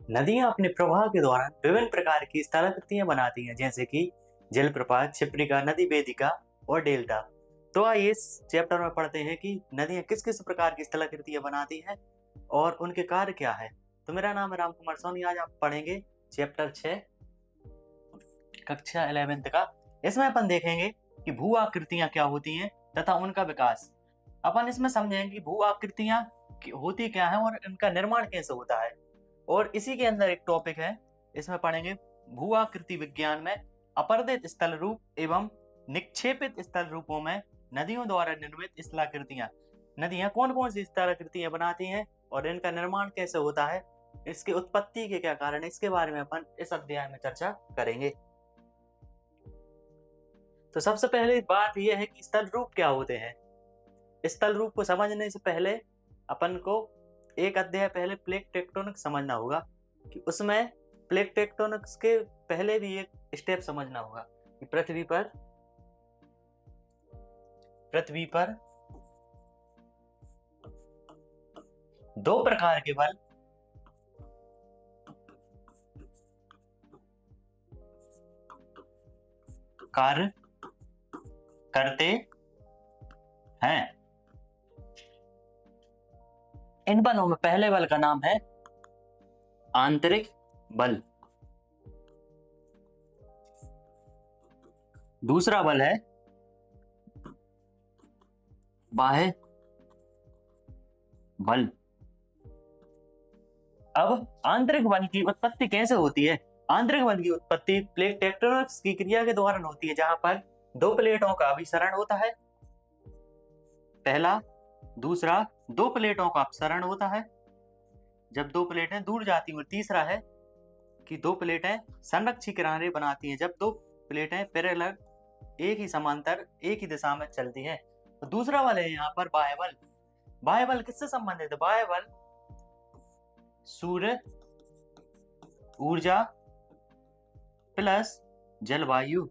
नदियां अपने प्रवाह के दौरान विभिन्न प्रकार की स्थलाकृतियां बनाती हैं, जैसे कि जलप्रपात, क्षिप्रिका, नदी वेदिका और डेल्टा। तो आइए इस चैप्टर में पढ़ते हैं कि नदियां किस किस प्रकार की स्थलाकृतियां बनाती हैं और उनके कार्य क्या है। तो मेरा नाम है राम कुमार सोनी। आज आप पढ़ेंगे चैप्टर 6 कक्षा 11th का। इसमें अपन देखेंगे कि भू आकृतियां क्या होती हैं तथा उनका विकास। अपन इसमें समझेंगे कि भू आकृतियां होती क्या है और इनका निर्माण कैसे होता है। और इसी के अंदर एक टॉपिक है, इसमें पढ़ेंगे भू आकृति विज्ञान में अपर्दित स्थल रूप एवं निक्षेपित स्थल रूपों में नदियों द्वारा निर्मित स्थलाकृतियां। नदियां कौन कौन सी स्थलाकृतियां बनाती हैं और इनका निर्माण कैसे होता है, इसकी उत्पत्ति के क्या कारण है, इसके बारे में अपन इस अध्याय में चर्चा करेंगे। तो सबसे पहले बात यह है कि स्थल रूप क्या होते हैं। स्थल रूप को समझने से पहले अपन को एक अध्याय पहले प्लेट टेक्टोनिक्स समझना होगा, कि उसमें प्लेट टेक्टोनिक्स के पहले भी एक स्टेप समझना होगा कि पृथ्वी पर दो प्रकार के बल कार्य करते हैं। इन बलों में पहले बल का नाम है आंतरिक बल, दूसरा बल है बाह्य बल। अब आंतरिक बल की उत्पत्ति कैसे होती है। आंतरिक बल की उत्पत्ति प्लेट टेक्टोनिक्स की क्रिया के दौरान होती है, जहां पर दो प्लेटों का अभिसरण होता है, पहला। दूसरा, दो प्लेटों का अपसरण होता है जब दो प्लेटें दूर जाती हैं। और तीसरा है कि दो प्लेटें संरक्षी किनारे बनाती हैं जब दो प्लेटें पैरेलल एक ही समांतर एक ही दिशा में चलती हैं। तो दूसरा बल है यहाँ पर बाह्य बल। बाह्य बल किससे संबंधित है। बाह्य बल सूर्य ऊर्जा प्लस जलवायु,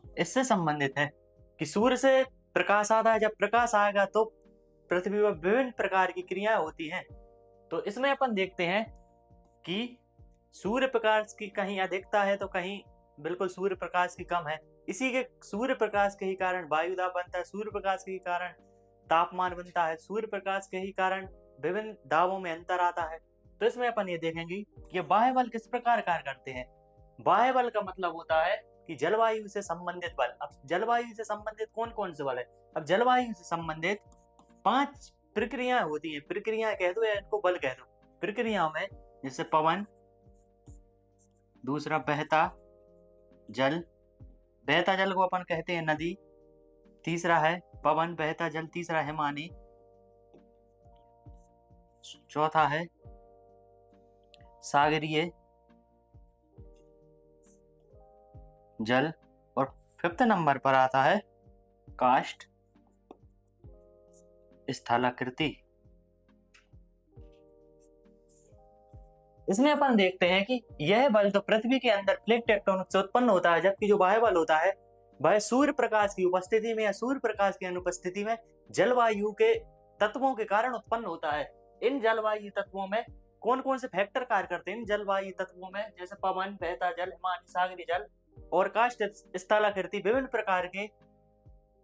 इससे संबंधित है कि सूर्य से प्रकाश आता है, जब प्रकाश आएगा तो पृथ्वी पर विभिन्न प्रकार की क्रियाएं होती हैं। तो इसमें अपन देखते हैं कि सूर्य प्रकाश की कहीं अधिकता है तो कहीं बिल्कुल सूर्य प्रकाश की कम है। इसी के सूर्य प्रकाश के ही कारण वायु दाब बनता है, सूर्य प्रकाश के ही कारण तापमान बनता है, सूर्य प्रकाश के ही कारण विभिन्न दाबों में अंतर आता है। तो इसमें अपन ये देखेंगे कि बाह्य बल किस प्रकार कार्य करते हैं। बाह्य बल का मतलब होता है कि जलवायु से संबंधित बल। अब जलवायु से संबंधित कौन कौन से बल है। अब जलवायु से संबंधित 5 प्रक्रियाएं होती हैं। प्रक्रियाएं कह दो या इनको बल कह दो। प्रक्रियाओं में जैसे पवन, दूसरा बहता जल को अपन कहते हैं नदी, तीसरा है पवन बहता जल, तीसरा हिमानी, चौथा है सागरीय जल और 5th नंबर पर आता है काष्ठ स्थलाकृति। इसमें अपन देखते हैं कि यह बल तो पृथ्वी के अंदर प्लेट टेक्टोनिक्स से उत्पन्न होता है, जबकि जो बाह्य बल होता है वह सूर्य प्रकाश की उपस्थिति में या सूर्य प्रकाश की अनुपस्थिति में जलवायु के तत्वों के कारण उत्पन्न होता है। इन जलवायु तत्वों में कौन कौन से फैक्टर कार्य करते हैं। इन जलवायु तत्वों में जैसे पवन बहता जल, हिमानी, सागरी जल और काष्ठ स्थलाकृति विभिन्न प्रकार के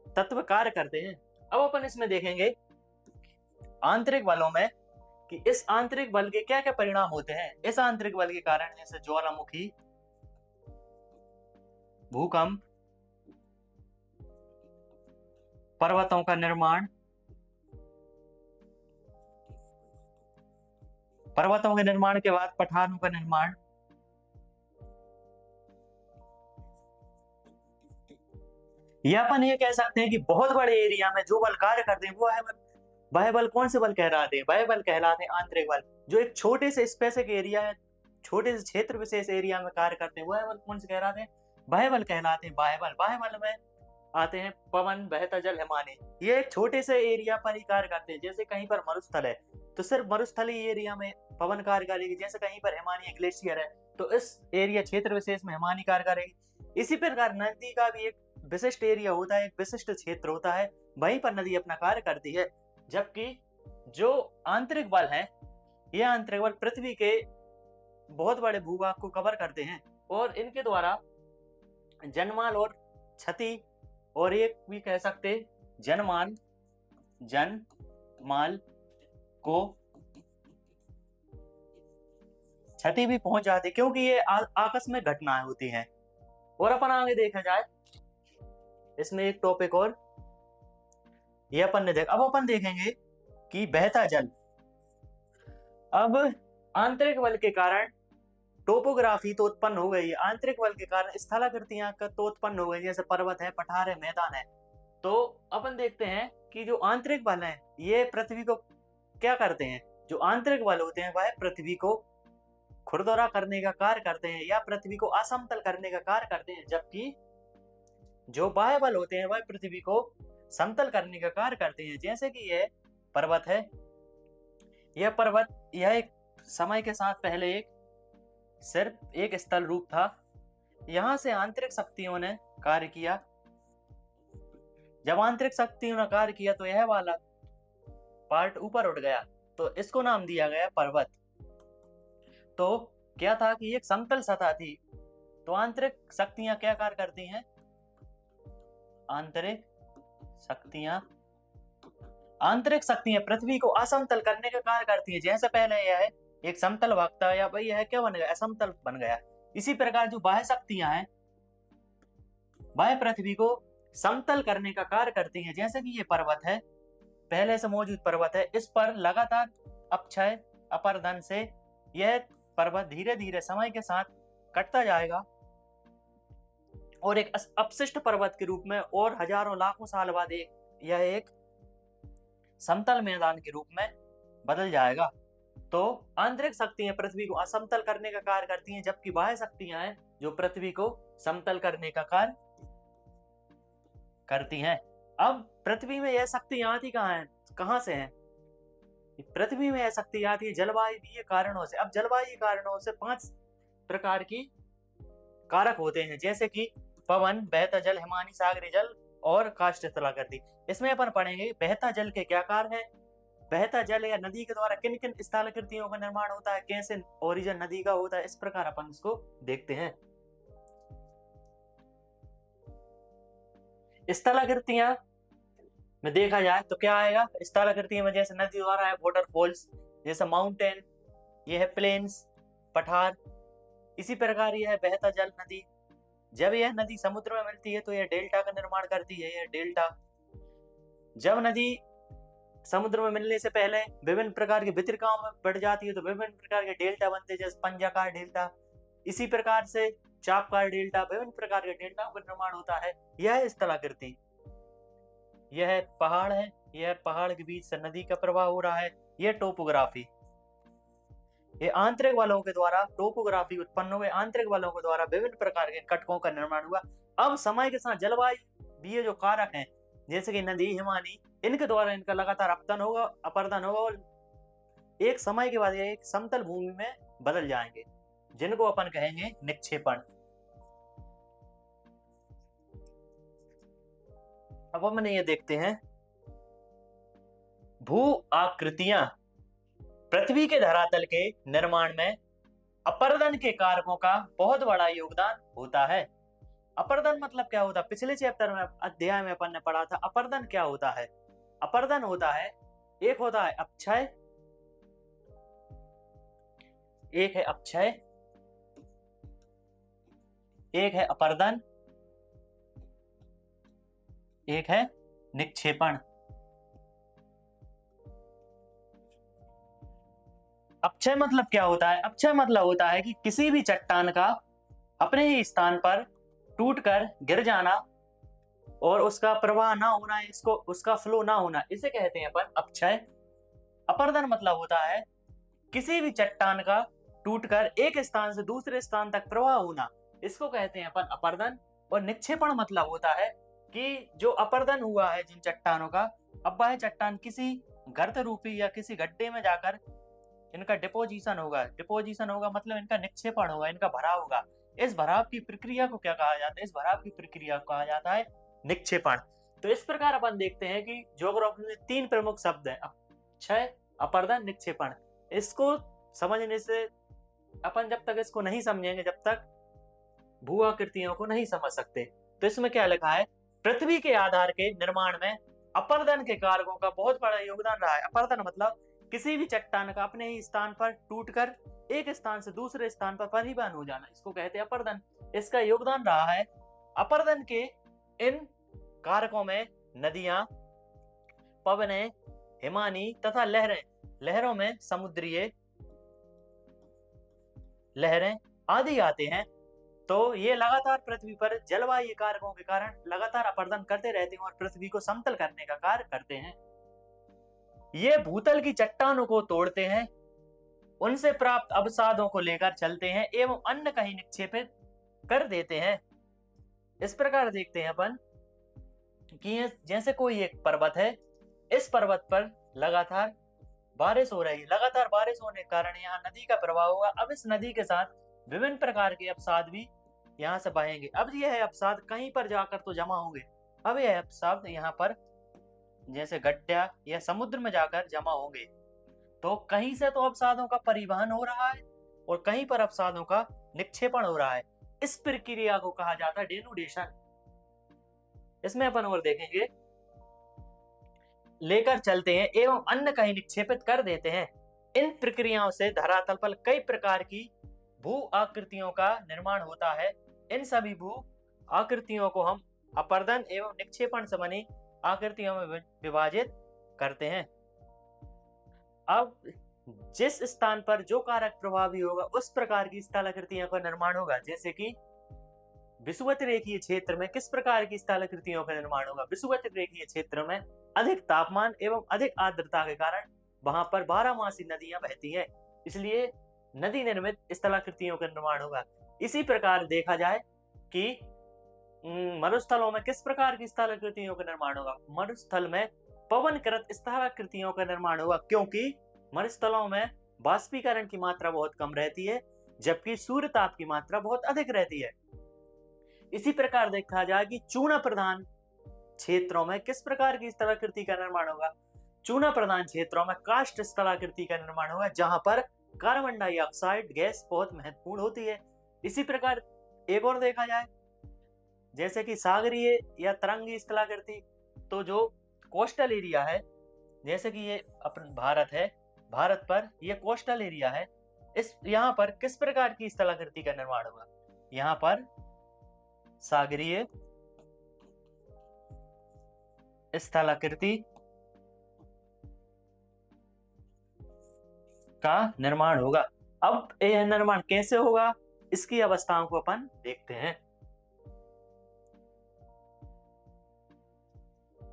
तत्व कार्य करते हैं। अब अपन इसमें देखेंगे आंतरिक बलों में कि इस आंतरिक बल के क्या क्या परिणाम होते हैं। इस आंतरिक बल के कारण जैसे ज्वालामुखी, भूकंप, पर्वतों का निर्माण, पर्वतों के निर्माण के बाद पठारों का निर्माण, या अपन ये कह सकते हैं कि बहुत बड़े एरिया में जो बल कार्य करते हैं वो है बाह्य बल। कौन से बल कहलाते हैं। बाह्य बल कहलाते हैं आंतरिक बल। जो एक छोटे से स्पेसिफिक एरिया है, छोटे से क्षेत्र विशेष एरिया में कार्य करते हैं वह बल कौन से कहलाते हैं। बाह्य बल कहलाते हैं। बाह्य बल में आते हैं पवन बहता जल, हिमानी। ये एक छोटे से एरिया पर ही कार्य करते हैं। जैसे कहीं पर मरुस्थल है तो सिर्फ मरुस्थली एरिया में पवन कार्य करेगी, जैसे कहीं पर हिमानी ग्लेशियर है तो इस एरिया क्षेत्र विशेष में हिमानी कार्य करेगी। इसी प्रकार नदी का भी एक विशिष्ट एरिया होता है, एक विशिष्ट क्षेत्र होता है, वहीं पर नदी अपना कार्य करती है। जबकि जो आंतरिक बल हैं, ये आंतरिक बल पृथ्वी के बहुत बड़े भूभाग को कवर करते हैं और इनके द्वारा जनमाल और क्षति, और एक भी कह सकते जनमाल को क्षति भी पहुंच जाती, क्योंकि ये आकस्मिक घटनाएं होती हैं। और अपन आगे देखा जाए इसमें एक टॉपिक और ये अपन ने देखा। अब अपन देखेंगे कि बहता जल। अब आंतरिक बल के कारण टोपोग्राफी तो उत्पन्न हो गई है, आंतरिक बल के कारण स्थलाकृतियां तो उत्पन्न हो गई, जैसे पर्वत है, पठार है, मैदान है। तो अपन देखते हैं कि जो आंतरिक बल है ये पृथ्वी को क्या करते हैं। जो आंतरिक बल होते हैं वह पृथ्वी को खुरदुरा करने का कार्य करते हैं या पृथ्वी को असमतल करने का कार्य करते हैं, जबकि जो बाह्य बल होते हैं वह पृथ्वी को समतल करने का कार्य करते हैं। जैसे कि यह पर्वत है, यह पर्वत यह एक समय के साथ पहले सिर्फ एक स्थल रूप था, यहां से आंतरिक शक्तियों ने कार्य किया। जब आंतरिक शक्तियों ने कार्य किया तो यह वाला पार्ट ऊपर उठ गया, तो इसको नाम दिया गया पर्वत। तो क्या था कि एक समतल सतह थी, तो आंतरिक शक्तियां क्या कार्य करती हैं। आंतरिक शक्तियां पृथ्वी को असमतल करने का कार्य करती है। जैसे पहले यह एक समतल भाग था, या भाई यह क्या बन गया, असमतल बन गया। इसी प्रकार जो बाह्य शक्तियां हैं वह पृथ्वी को समतल करने का कार्य करती हैं। जैसे कि ये पर्वत है, पहले से मौजूद पर्वत है, इस पर लगातार अपक्षय अपरदन से यह पर्वत धीरे धीरे समय के साथ कटता जाएगा और एक अपशिष्ट पर्वत के रूप में और हजारों लाखों साल बाद यह एक समतल मैदान के रूप में बदल जाएगा। तो आंतरिक शक्तियां पृथ्वी को असमतल करने का कार्य करती हैं, जबकि बाह्य शक्तियां हैं जो पृथ्वी को समतल करने का कार्य करती हैं। अब पृथ्वी में यह शक्तियां आती कहां से हैं। पृथ्वी में यह शक्ति आती है जलवायु कारणों से। अब जलवायु कारणों से 5 प्रकार की कारक होते हैं, जैसे कि पवन, बहता जल, हिमानी सागरी जल और काष्ठ स्थलाकृति। इसमें अपन पढ़ेंगे बहता जल के क्या कार्य हैं, बहता जल या नदी के द्वारा किन किन स्थलाकृतियों का निर्माण होता है, कैसे ओरिजिन नदी का होता है, इस प्रकार अपन इसको देखते हैं। स्थलाकृतियां में देखा जाए तो क्या आएगा। स्थलाकृतियों में जैसे नदी द्वारा है वाटरफॉल्स, जैसे माउंटेन, ये है प्लेन्स, पठार। इसी प्रकार यह है बहता जल नदी। जब यह नदी समुद्र में मिलती है तो यह डेल्टा का निर्माण करती है। यह डेल्टा, जब नदी समुद्र में मिलने से पहले विभिन्न प्रकार की वितरिकाओं में बढ़ जाती है तो विभिन्न प्रकार के डेल्टा बनते हैं, जैसे पंजाकार डेल्टा। इसी प्रकार से चापकार डेल्टा, विभिन्न प्रकार के डेल्टाओं का निर्माण होता है। यह स्थलाकृति। यह पहाड़ है, यह पहाड़ के बीच से नदी का प्रवाह हो रहा है। यह टोपोग्राफी। ये आंतरिक बलों के द्वारा टोपोग्राफी उत्पन्न हुए, आंतरिक बलों के द्वारा विभिन्न प्रकार के कटकों का निर्माण हुआ। अब समय के साथ जलवायु ये जो कारक हैं, जैसे कि नदी, हिमानी, इनके द्वारा इनका लगातार अपतन होगा, अपरदन होगा और एक समय के बाद ये एक समतल भूमि में बदल जाएंगे, जिनको अपन कहेंगे निक्षेपण। अब हम ये देखते हैं भू आकृतियां पृथ्वी के धरातल के निर्माण में अपरदन के कारकों का बहुत बड़ा योगदान होता है। अपरदन मतलब क्या होता है, पिछले चैप्टर में अध्याय में अपन ने पढ़ा था। अपरदन क्या होता है। अपरदन होता है, एक होता है अपक्षय, एक है अपक्षय, एक है अपरदन, एक है निक्षेपण। अपक्षय मतलब क्या होता है। अपक्षय मतलब होता है कि किसी भी चट्टान का अपने ही स्थान पर टूटकर गिर जाना और उसका प्रवाह ना होना, इसको उसका फ्लो ना होना, इसे कहते हैं अपन अपक्षय। अपरदन मतलब होता है किसी भी चट्टान का टूटकर एक स्थान से दूसरे स्थान तक प्रवाह होना, इसको कहते हैं अपन अपरदन। और निक्षेपण मतलब होता है कि जो अपरदन हुआ है जिन चट्टानों का, अब वह चट्टान किसी गर्त रूपी या किसी गड्ढे में जाकर इनका डिपोजिशन होगा। डिपोजिशन होगा मतलब इनका निक्षेपण होगा, इनका भराव होगा। इस भराव की प्रक्रिया को क्या कहा जाता है। इस भराव की प्रक्रिया को कहा जाता है निक्षेपण। तो इस प्रकार अपन देखते हैं कि ज्योग्राफी में 3 प्रमुख शब्द हैं। क्षय, अपर्दन, निक्षेपण। इसको समझने से अपन जब तक इसको नहीं समझेंगे, जब तक भू आकृतियों को नहीं समझ सकते। तो इसमें क्या लिखा है, पृथ्वी के आधार के निर्माण में अपर्दन के कारकों का बहुत बड़ा योगदान रहा है। अपर्दन मतलब किसी भी चट्टान का अपने ही स्थान पर टूटकर एक स्थान से दूसरे स्थान पर परिवहन हो जाना, इसको कहते हैं अपर्दन। इसका योगदान रहा है। अपर्दन के इन कारकों में नदियां, पवनें, हिमानी तथा लहरें, लहरों में समुद्रीय लहरें आदि आते हैं। तो ये लगातार पृथ्वी पर जलवायु कारकों के कारण लगातार अपर्दन करते रहते हैं और पृथ्वी को समतल करने का कार्य करते हैं। ये भूतल की चट्टानों को तोड़ते हैं, उनसे प्राप्त अवसादों को लेकर चलते हैं एवं अन्य कहीं निक्षेपित कर देते हैं। इस प्रकार देखते हैं अपन कि जैसे कोई एक पर्वत है, इस पर्वत पर लगातार बारिश हो रही है, लगातार बारिश होने के कारण यहाँ नदी का प्रवाह होगा। अब इस नदी के साथ विभिन्न प्रकार के अवसाद भी यहाँ से बहेंगे। अब यह अवसाद कहीं पर जाकर तो जमा होंगे, अब यह अवसाद यहाँ पर जैसे गड्ढा या समुद्र में जाकर जमा होंगे। तो कहीं से तो अवसादों का परिवहन हो रहा है और कहीं पर अवसादों का निक्षेपण हो रहा है। इस प्रक्रिया को कहा जाता है डेनुडेशन। इसमें अपन और देखेंगे, लेकर चलते हैं एवं अन्य कहीं निक्षेपित कर देते हैं। इन प्रक्रियाओं से धरातल पर कई प्रकार की भू आकृतियों का निर्माण होता है। इन सभी भू आकृतियों को हम अपर्दन एवं निक्षेपण से बनी आकृतियों में विभाजित करते हैं। अब जिस स्थान पर जो कारक प्रभावी होगा उस प्रकार की स्थलाकृतियों का निर्माण होगा। जैसे कि विषुवत रेखीय क्षेत्र में किस प्रकार की स्थलाकृतियों का निर्माण होगा। विषुवत रेखीय क्षेत्र में अधिक तापमान एवं अधिक आर्द्रता के कारण वहां पर 12मासी नदियां बहती हैं, इसलिए नदी निर्मित स्थलाकृतियों का निर्माण होगा। इसी प्रकार देखा जाए कि मरुस्थलों में किस प्रकार की स्थलाकृतियों का निर्माण होगा। मरुस्थल में पवनकृत स्थलाकृतियों का निर्माण होगा, क्योंकि मरुस्थलों में बाष्पीकरण की मात्रा बहुत कम रहती है जबकि सूर्य ताप की मात्रा बहुत अधिक रहती है। इसी प्रकार देखा जाए कि चूना प्रधान क्षेत्रों में किस प्रकार की स्थलाकृति का निर्माण होगा। चूना प्रधान क्षेत्रों में काष्ठ स्थलाकृति का निर्माण होगा, जहां पर कार्बन डाइऑक्साइड गैस बहुत महत्वपूर्ण होती है। इसी प्रकार एक और देखा जाए जैसे कि सागरीय या तरंगी स्थलाकृति, तो जो कोस्टल एरिया है, जैसे कि ये अपन भारत है, भारत पर यह कोस्टल एरिया है, इस यहाँ पर किस प्रकार की स्थलाकृति का निर्माण होगा। यहाँ पर सागरीय स्थलाकृति का निर्माण होगा। अब यह निर्माण कैसे होगा, इसकी अवस्थाओं को अपन देखते हैं।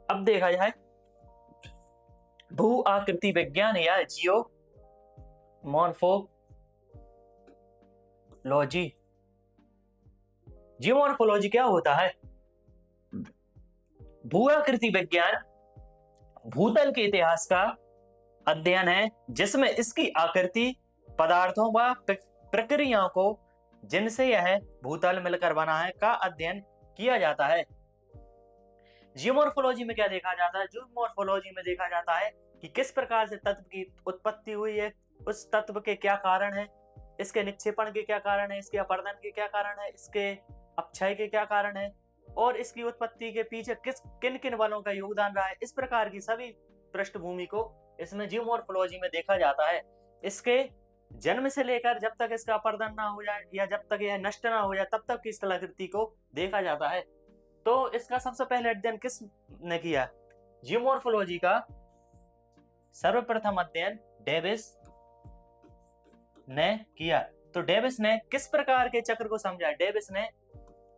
अब देखा जाए भू आकृति विज्ञान या जियोमॉर्फोलॉजी। जियोमॉर्फोलॉजी क्या होता है। भू आकृति विज्ञान भूतल के इतिहास का अध्ययन है, जिसमें इसकी आकृति, पदार्थों व प्रक्रियाओं को जिनसे यह भूतल मिलकर बना है का अध्ययन किया जाता है। जियोमॉर्फोलॉजी में क्या देखा जाता है। जियोमॉर्फोलॉजी में देखा जाता है कि किस प्रकार से तत्व की उत्पत्ति हुई है, उस तत्व के क्या कारण है, इसके निक्षेपण के क्या कारण है, इसके अपर्दन के क्या कारण है, इसके अपक्षय के क्या कारण है और इसकी उत्पत्ति के पीछे किन किन बलों का योगदान रहा है। इस प्रकार की सभी पृष्ठभूमि को इसमें जियोमॉर्फोलॉजी में देखा जाता है। इसके जन्म से लेकर जब तक इसका अपर्दन ना हो जाए या जब तक यह नष्ट ना हो जाए तब तक की स्थलाकृति को देखा जाता है। तो इसका सबसे पहले अध्ययन किस ने किया। जियोमॉर्फोलॉजी का सर्वप्रथम अध्ययन डेविस ने किया। तो डेविस ने किस प्रकार के चक्र को समझा। डेविस ने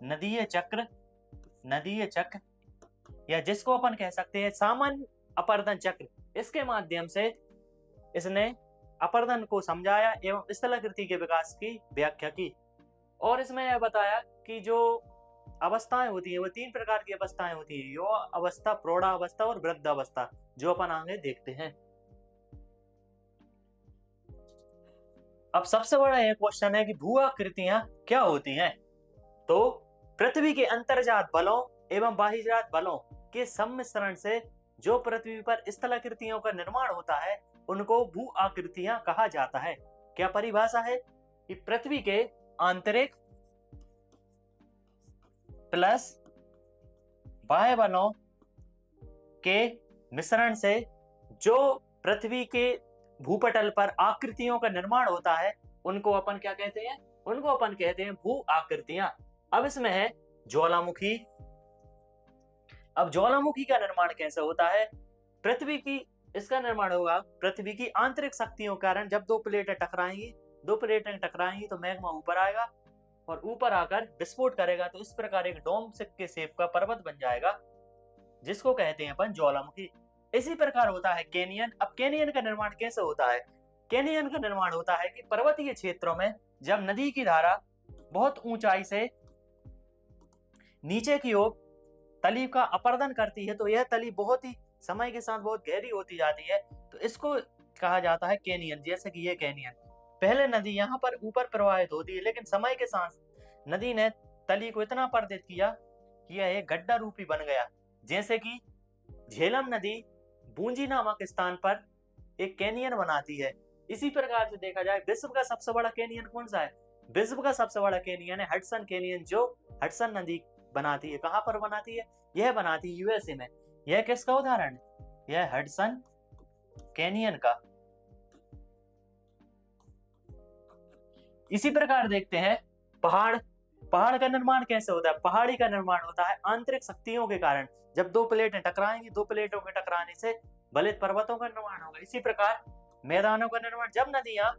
नदीय चक्र या जिसको अपन कह सकते हैं सामान्य अपर्दन चक्र, इसके माध्यम से इसने अपर्दन को समझाया एवं स्थलाकृति के विकास की व्याख्या की। और इसमें यह बताया कि जो अवस्थाएं होती है वो 3 प्रकार की अवस्थाएं होती है, युवा अवस्था, प्रौढ़ावस्था और वृद्धावस्था, जो अपन आगे देखते हैं। अब सबसे बड़ा यह क्वेश्चन है कि भू आकृतियां क्या होती हैं। तो पृथ्वी के अंतर्जात बलों एवं बाह्यजात बलों के सम्मिश्रण से जो पृथ्वी पर स्थलाकृतियों का निर्माण होता है उनको भू आकृतियां कहा जाता है। क्या परिभाषा है कि पृथ्वी के आंतरिक प्लस बाह्य बलों के मिश्रण से जो पृथ्वी के भूपटल पर आकृतियों का निर्माण होता है उनको अपन क्या कहते हैं? उनको अपन कहते हैं भू आकृतियां। अब इसमें है ज्वालामुखी। अब ज्वालामुखी का निर्माण कैसे होता है? पृथ्वी की इसका निर्माण होगा पृथ्वी की आंतरिक शक्तियों के कारण। जब दो प्लेटें टकराएंगी तो मैग्मा ऊपर आएगा और ऊपर आकर विस्फोट करेगा, तो इस प्रकार एक डोम के शेप का पर्वत बन जाएगा जिसको कहते हैं अपन ज्वालामुखी। इसी प्रकार होता है कैनियन। अब कैनियन का निर्माण कैसे होता है? कैनियन का निर्माण होता है कि पर्वतीय क्षेत्रों में जब नदी की धारा बहुत ऊंचाई से नीचे की ओर तली का अपरदन करती है तो यह तली बहुत ही समय के साथ बहुत गहरी होती जाती है, तो इसको कहा जाता है कैनियन। जैसे कि ये कैनियन, पहले नदी यहाँ पर ऊपर प्रवाहित होती है, लेकिन समय के साथ नदी ने तली को इतना अपरदित किया कि यह एक गड्ढा रूपी बन गया। जैसे कि झेलम नदी बूंजी नामक स्थान पर एक कैनियन बनाती है। इसी प्रकार से देखा जाए विश्व का सबसे बड़ा कैनियन कौन सा है? विश्व का सबसे बड़ा कैनियन है हडसन कैनियन, जो हडसन नदी बनाती है। कहां पर बनाती है? यह बनाती है यूएसए में। यह किसका उदाहरण है? यह हडसन कैनियन का। इसी प्रकार देखते हैं पहाड़। पहाड़ का निर्माण कैसे होता है? पहाड़ी का निर्माण होता है आंतरिक शक्तियों के कारण। जब दो प्लेटें टकराएंगी, दो प्लेटों के टकराने से बलित पर्वतों का निर्माण होगा। इसी प्रकार मैदानों का निर्माण, जब नदियां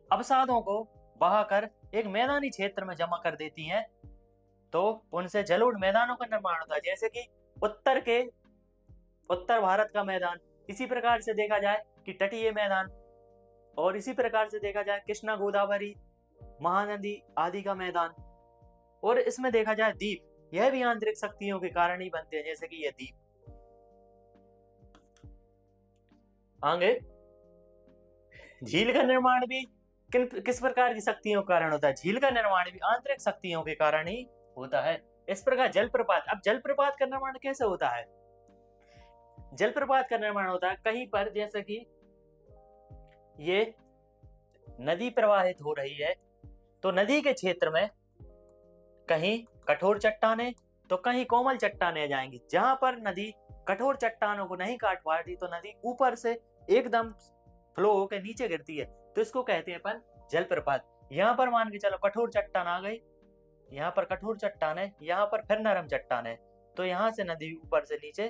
अवसादों को बहाकर एक मैदानी क्षेत्र में जमा कर देती हैं तो उनसे जलोढ़ मैदानों का निर्माण होता है। जैसे कि उत्तर भारत का मैदान। इसी प्रकार से देखा जाए कि तटीय मैदान, और इसी प्रकार से देखा जाए कृष्णा गोदावरी महानदी आदि का मैदान। और इसमें देखा जाए द्वीप, यह भी आंतरिक शक्तियों के कारण ही बनते हैं। जैसे कि यह द्वीप। आगे झील का निर्माण भी किस प्रकार की शक्तियों के कारण होता है? झील का निर्माण भी आंतरिक शक्तियों के कारण ही होता है। इस प्रकार जलप्रपात। अब जलप्रपात का निर्माण कैसे होता है? जलप्रपात का निर्माण होता है कहीं पर, जैसे कि ये नदी प्रवाहित हो रही है तो नदी के क्षेत्र में कहीं कठोर चट्टानें तो कहीं कोमल चट्टानें जाएंगी। जहां पर नदी कठोर चट्टानों को नहीं काट पाती तो नदी ऊपर से एकदम फ्लो होकर नीचे गिरती है, तो इसको कहते हैं अपन जलप्रपात। यहाँ पर मान के चलो कठोर चट्टान आ गई, यहाँ पर कठोर चट्टान है, यहाँ पर फिर नरम चट्टान है, तो यहाँ से नदी ऊपर से नीचे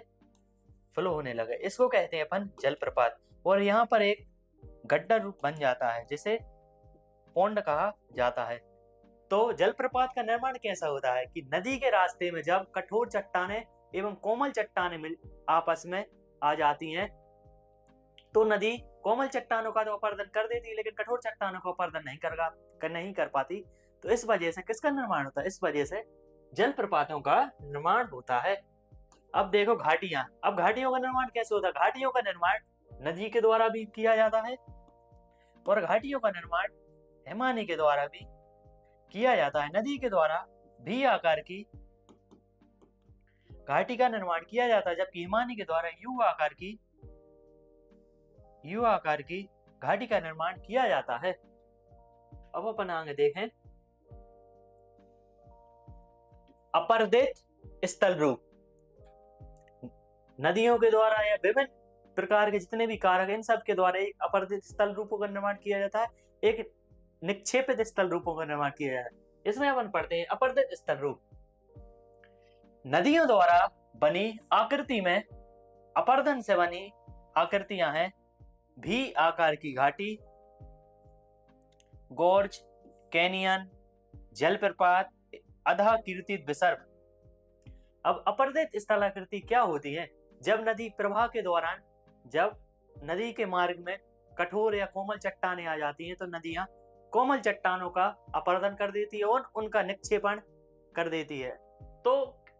फ्लो होने लगे, इसको कहते हैं अपन जलप्रपात। और यहाँ पर एक गड्ढा रूप बन जाता है जिसे पौंड कहा जाता है। तो जलप्रपात का निर्माण कैसा होता है कि नदी के रास्ते में जब कठोर चट्टानें एवं कोमल चट्टानें मिल आपस में आ जाती हैं तो नदी कोमल चट्टानों का तो अपरदन कर देती है, लेकिन कठोर चट्टानों का अपरदन नहीं कर पाती। तो इस वजह से किसका निर्माण होता है? इस वजह से जलप्रपातों का निर्माण होता है। अब देखो घाटियां। अब घाटियों का निर्माण कैसे होता है? घाटियों का निर्माण नदी के द्वारा भी किया जाता है और घाटियों का निर्माण हिमानी के द्वारा भी किया जाता है। नदी के द्वारा भी आकार की घाटी का निर्माण किया जाता है, जबकि हिमानी के द्वारा यू आकार की घाटी का निर्माण किया जाता है। अब अपन आगे देखें अपरदित स्थल रूप। नदियों के द्वारा या विभिन्न प्रकार के जितने भी कारक, इन सब के द्वारा एक अपरदित स्थल रूपों का निर्माण किया जाता है, एक निक्षेपित स्थल रूपों का निर्माण किया जाता है। इसमें अपन पढ़ते हैं अपरदित स्थल रूप। नदियों द्वारा बनी आकृति में अपरदन से बनी आकृतियां हैं भी आकार की घाटी, गोर्ज, कैनियन, जलप्रपात, अधाकीर्तित विसर्प। अब अपरदित स्थलाकृति क्या होती है? जब नदी प्रवाह के दौरान जब नदी के मार्ग में कठोर या कोमल चट्टानें आ जाती हैं तो नदियां कोमल चट्टानों का अपरदन कर देती है और उनका निक्षेपण कर देती है। तो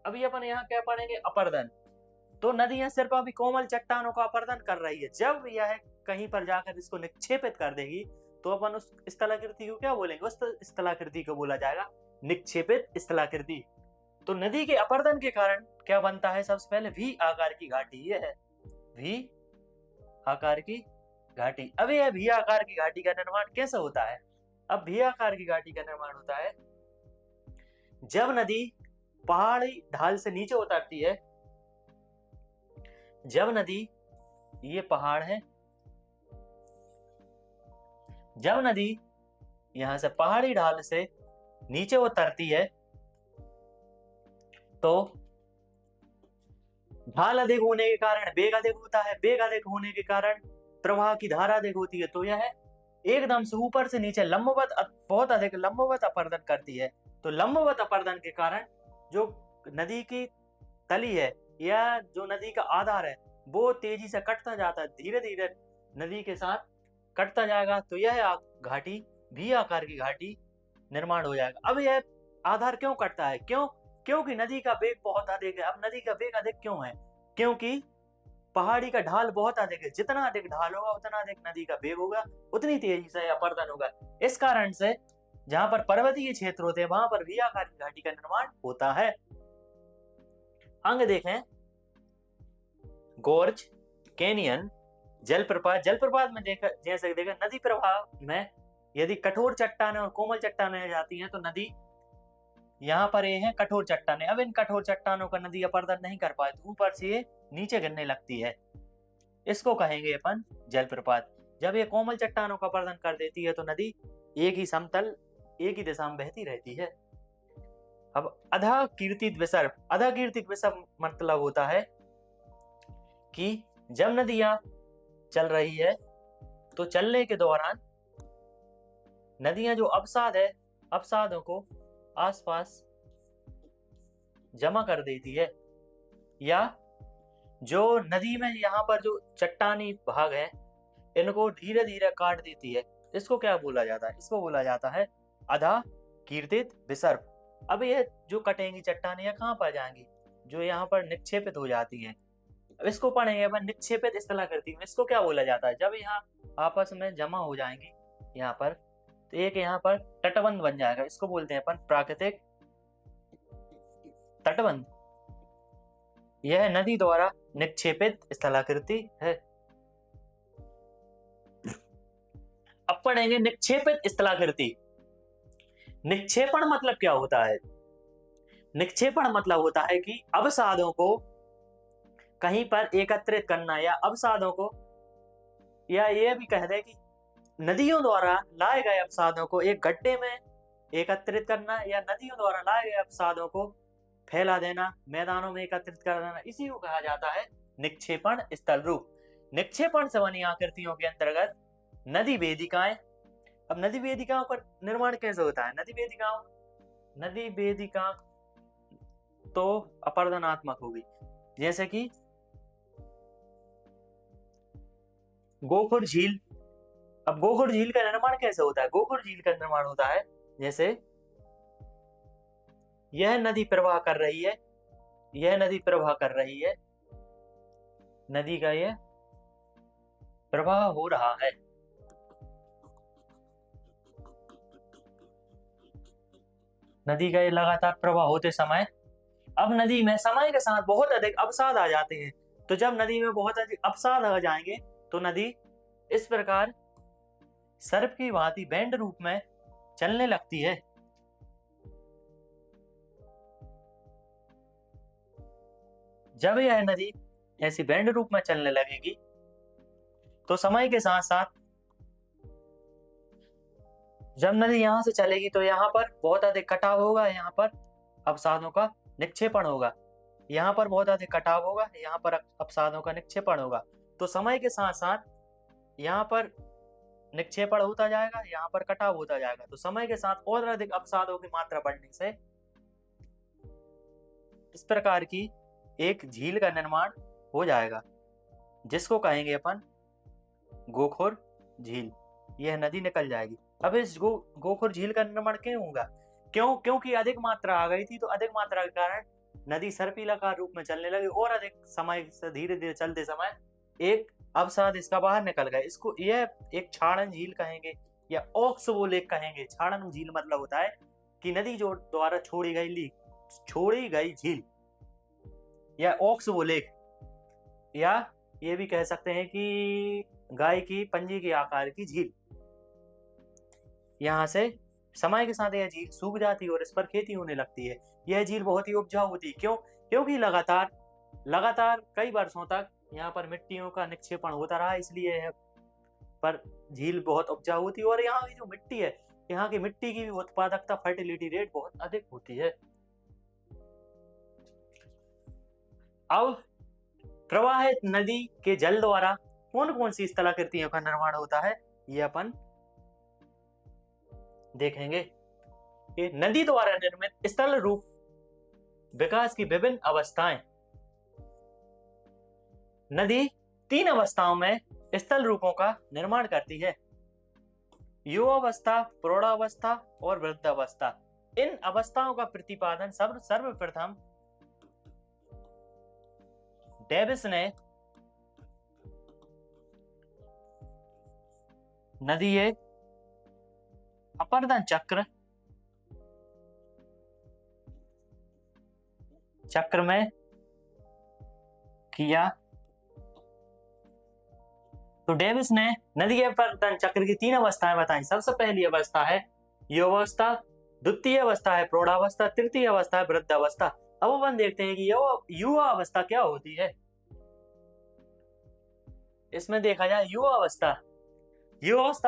अभी अपन यहाँ क्या पढ़ेंगे? अपरदन। तो नदियां सिर्फ अभी कोमल चट्टानों का अपरदन कर रही है, जब यह कहीं पर जाकर इसको निक्षेपित कर देगी तो अपन उस स्थलाकृति को क्या बोलेंगे? उस स्थलाकृति को बोला जाएगा निक्षेपित स्थलाकृति। तो नदी के अपर्दन के कारण क्या बनता है? सबसे पहले वी आकार की घाटी। ये है वी आकार की घाटी। अब यह वी आकार की घाटी का निर्माण कैसे होता है? अब वी आकार की घाटी का निर्माण होता है जब नदी पहाड़ी ढाल से नीचे उतरती है। जब नदी, ये पहाड़ है, जब नदी यहां से पहाड़ी ढाल से नीचे उतरती है तो ढाल अधिक होने के कारण वेग अधिक होता है, वेग अधिक होने के कारण प्रवाह की धारा अधिक होती है। तो यह एकदम से ऊपर से नीचे लंबवत, बहुत अधिक लंबवत अपरदन करती है। तो लंबवत अपरदन के कारण जो नदी की तली है या जो नदी का आधार है वो तेजी से कटता जाता है, धीरे धीरे नदी के साथ कटता जाएगा। तो यह घाटी वी आकार की घाटी निर्माण हो जाएगा। अब यह आधार क्यों कटता है? क्योंकि नदी का वेग बहुत अधिक है। अब नदी का वेग अधिक क्यों है? क्योंकि पहाड़ी का ढाल बहुत अधिक है। जितना अधिक ढाल होगा उतना अधिक नदी का वेग होगा, उतनी तेजी से अपरदन होगा। इस कारण से जहां पर पर्वतीय क्षेत्र होते हैं वहां पर वी आकार की घाटी का निर्माण होता है। अंग देखें, गोर्ज, कैनियन, जलप्रपात। जलप्रपात में जैसे देखा नदी प्रवाह में यदि कठोर चट्टानें और कोमल चट्टानें जाती हैं तो नदी, यहाँ पर ये है कठोर चट्टानें। अब इन कठोर चट्टानों का नदी अपरदन नहीं कर पाए तो ऊपर से ये नीचे गिरने लगती है, इसको कहेंगे अपन जलप्रपात। जब ये कोमल चट्टानों का अपरदन कर देती है तो नदी एक ही समतल, एक ही दिशा में बहती रहती है। अब अधा कीर्तित विसर्ग। अधा कीर्तित विसर्ग मतलब होता है कि जब नदियां चल रही है तो चलने के दौरान नदियां जो अवसाद है, अवसादों को आसपास जमा कर देती है, या जो नदी में यहाँ पर जो चट्टानी भाग है इनको धीरे धीरे काट देती है। इसको क्या बोला जाता है? इसको बोला जाता है अधा कीर्तित विसर्ग। अब ये जो कटेंगी चट्टानियां कहाँ पर जाएंगी? जो यहाँ पर निक्षेपित हो जाती हैं। अब इसको पढ़ेंगे अपन, निक्षेपित स्थलाकृति में इसको क्या बोला जाता है? जब यहाँ आपस में जमा हो जाएंगी यहाँ पर तो एक यहाँ पर तटबंध बन जाएगा, इसको बोलते हैं अपन प्राकृतिक तटबंध। यह नदी द्वारा निक्षेपित स्थलाकृति है। अब पढ़ेंगे निक्षेपित स्थलाकृति। निक्षेपण मतलब क्या होता है? निक्षेपण मतलब होता है कि अवसादों को कहीं पर एकत्रित करना, या अवसादों को, या ये भी कह दे कि नदियों द्वारा लाए गए अवसादों को एक गड्ढे में एकत्रित करना, या नदियों द्वारा लाए गए अवसादों को फैला देना, मैदानों में एकत्रित कर देना, इसी को कहा जाता है निक्षेपण स्थल रूप। निक्षेपण से बनी आकृतियों के अंतर्गत नदी वेदिकाएं। अब नदी वेदिकाओं पर निर्माण कैसे होता है? नदी वेदिका तो अपरदनात्मक होगी, जैसे कि गोखुर झील। अब गोखुर झील का निर्माण कैसे होता है? गोखुर झील का निर्माण होता है जैसे यह नदी प्रवाह कर रही है, यह नदी प्रवाह कर रही है, नदी का यह प्रवाह हो रहा है, नदी का ये लगातार प्रवाह होते समय अब नदी में समय के साथ बहुत अधिक अवसाद आ जाते हैं। तो जब नदी में बहुत अधिक अवसाद आ जाएंगे तो नदी इस प्रकार सर्प की भांति बैंड रूप में चलने लगती है। जब यह नदी ऐसी बैंड रूप में चलने लगेगी तो समय के साथ साथ जब नदी यहां से चलेगी तो यहाँ पर बहुत अधिक कटाव होगा, यहाँ पर अवसादों का निक्षेपण होगा, यहाँ पर बहुत अधिक कटाव होगा, यहाँ पर अवसादों का निक्षेपण होगा। तो समय के साथ साथ यहाँ पर निक्षेपण होता जाएगा, यहाँ पर कटाव होता जाएगा। तो समय के साथ और अधिक अवसादों की मात्रा बढ़ने से इस प्रकार की एक झील का निर्माण हो जाएगा, जिसको कहेंगे अपन गोखुर झील। यह नदी निकल जाएगी। अब इस गोखुर झील का निर्माण क्यों होगा? क्योंकि अधिक मात्रा आ गई थी, तो अधिक मात्रा के कारण नदी सर्पिलाकार रूप में चलने लगी और अधिक समय से धीरे धीरे चलते समय एक अवसाद इसका बाहर निकल गया। इसको यह एक क्षारण झील कहेंगे या ऑक्सबो लेक कहेंगे। क्षारण झील मतलब होता है कि नदी जो द्वारा छोड़ी गई लीक, छोड़ी गई झील या ऑक्सबो लेक, या ये भी कह सकते हैं कि गाय की पंजे के आकार की झील। यहाँ से समय के साथ यह झील सूख जाती है और इस पर खेती होने लगती है। यह झील बहुत ही उपजाऊ होती है। क्यों? क्योंकि लगातार कई वर्षों तक यहाँ पर मिट्टियों का निक्षेपण होता रहा, इसलिए यह पर झील बहुत उपजाऊ होती है। और यहाँ की जो मिट्टी है, यहाँ की मिट्टी की उत्पादकता, फर्टिलिटी रेट बहुत अधिक होती है। अब प्रवाहित नदी के जल द्वारा कौन कौन सी स्थलाकृतियों का निर्माण होता है, ये अपन देखेंगे। ये नदी द्वारा निर्मित स्थल रूप विकास की विभिन्न अवस्थाएं। नदी 3 अवस्थाओं में स्थल रूपों का निर्माण करती है: युवावस्था, प्रौढ़ावस्था और वृद्धावस्था। इन अवस्थाओं का प्रतिपादन सर्वप्रथम डेविस ने नदीय अपर्दन चक्र में किया। तो डेविस ने नदीय अपर्दन चक्र की 3 अवस्थाएं बताई। सबसे पहली अवस्था है युवावस्था, द्वितीय अवस्था है प्रौढ़ावस्था, तृतीय अवस्था है वृद्धावस्था। अब अपन देखते हैं कि युवा अवस्था क्या होती है। इसमें देखा जाए युवा अवस्था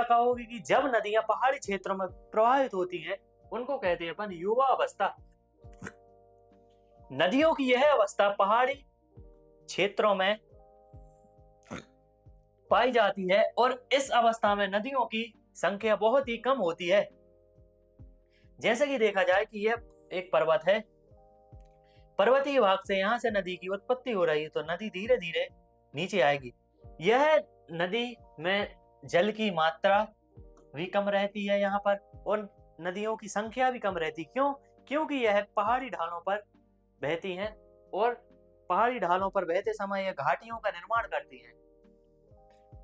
का होगी कि जब नदियां पहाड़ी क्षेत्रों में प्रवाहित होती हैं, उनको कहते हैं अपन युवा अवस्था। नदियों की यह अवस्था पहाड़ी क्षेत्रों में पाई जाती है और इस अवस्था में नदियों की संख्या बहुत ही कम होती है। जैसे कि देखा जाए कि यह एक पर्वत है, पर्वतीय भाग से यहां से नदी की उत्पत्ति हो रही है, तो नदी धीरे धीरे नीचे आएगी। यह नदी में जल की मात्रा भी कम रहती है यहाँ पर, और नदियों की संख्या भी कम रहती। क्यों? क्योंकि यह पहाड़ी ढालों पर बहती हैं और पहाड़ी ढालों पर बहते समय यह घाटियों का निर्माण करती हैं।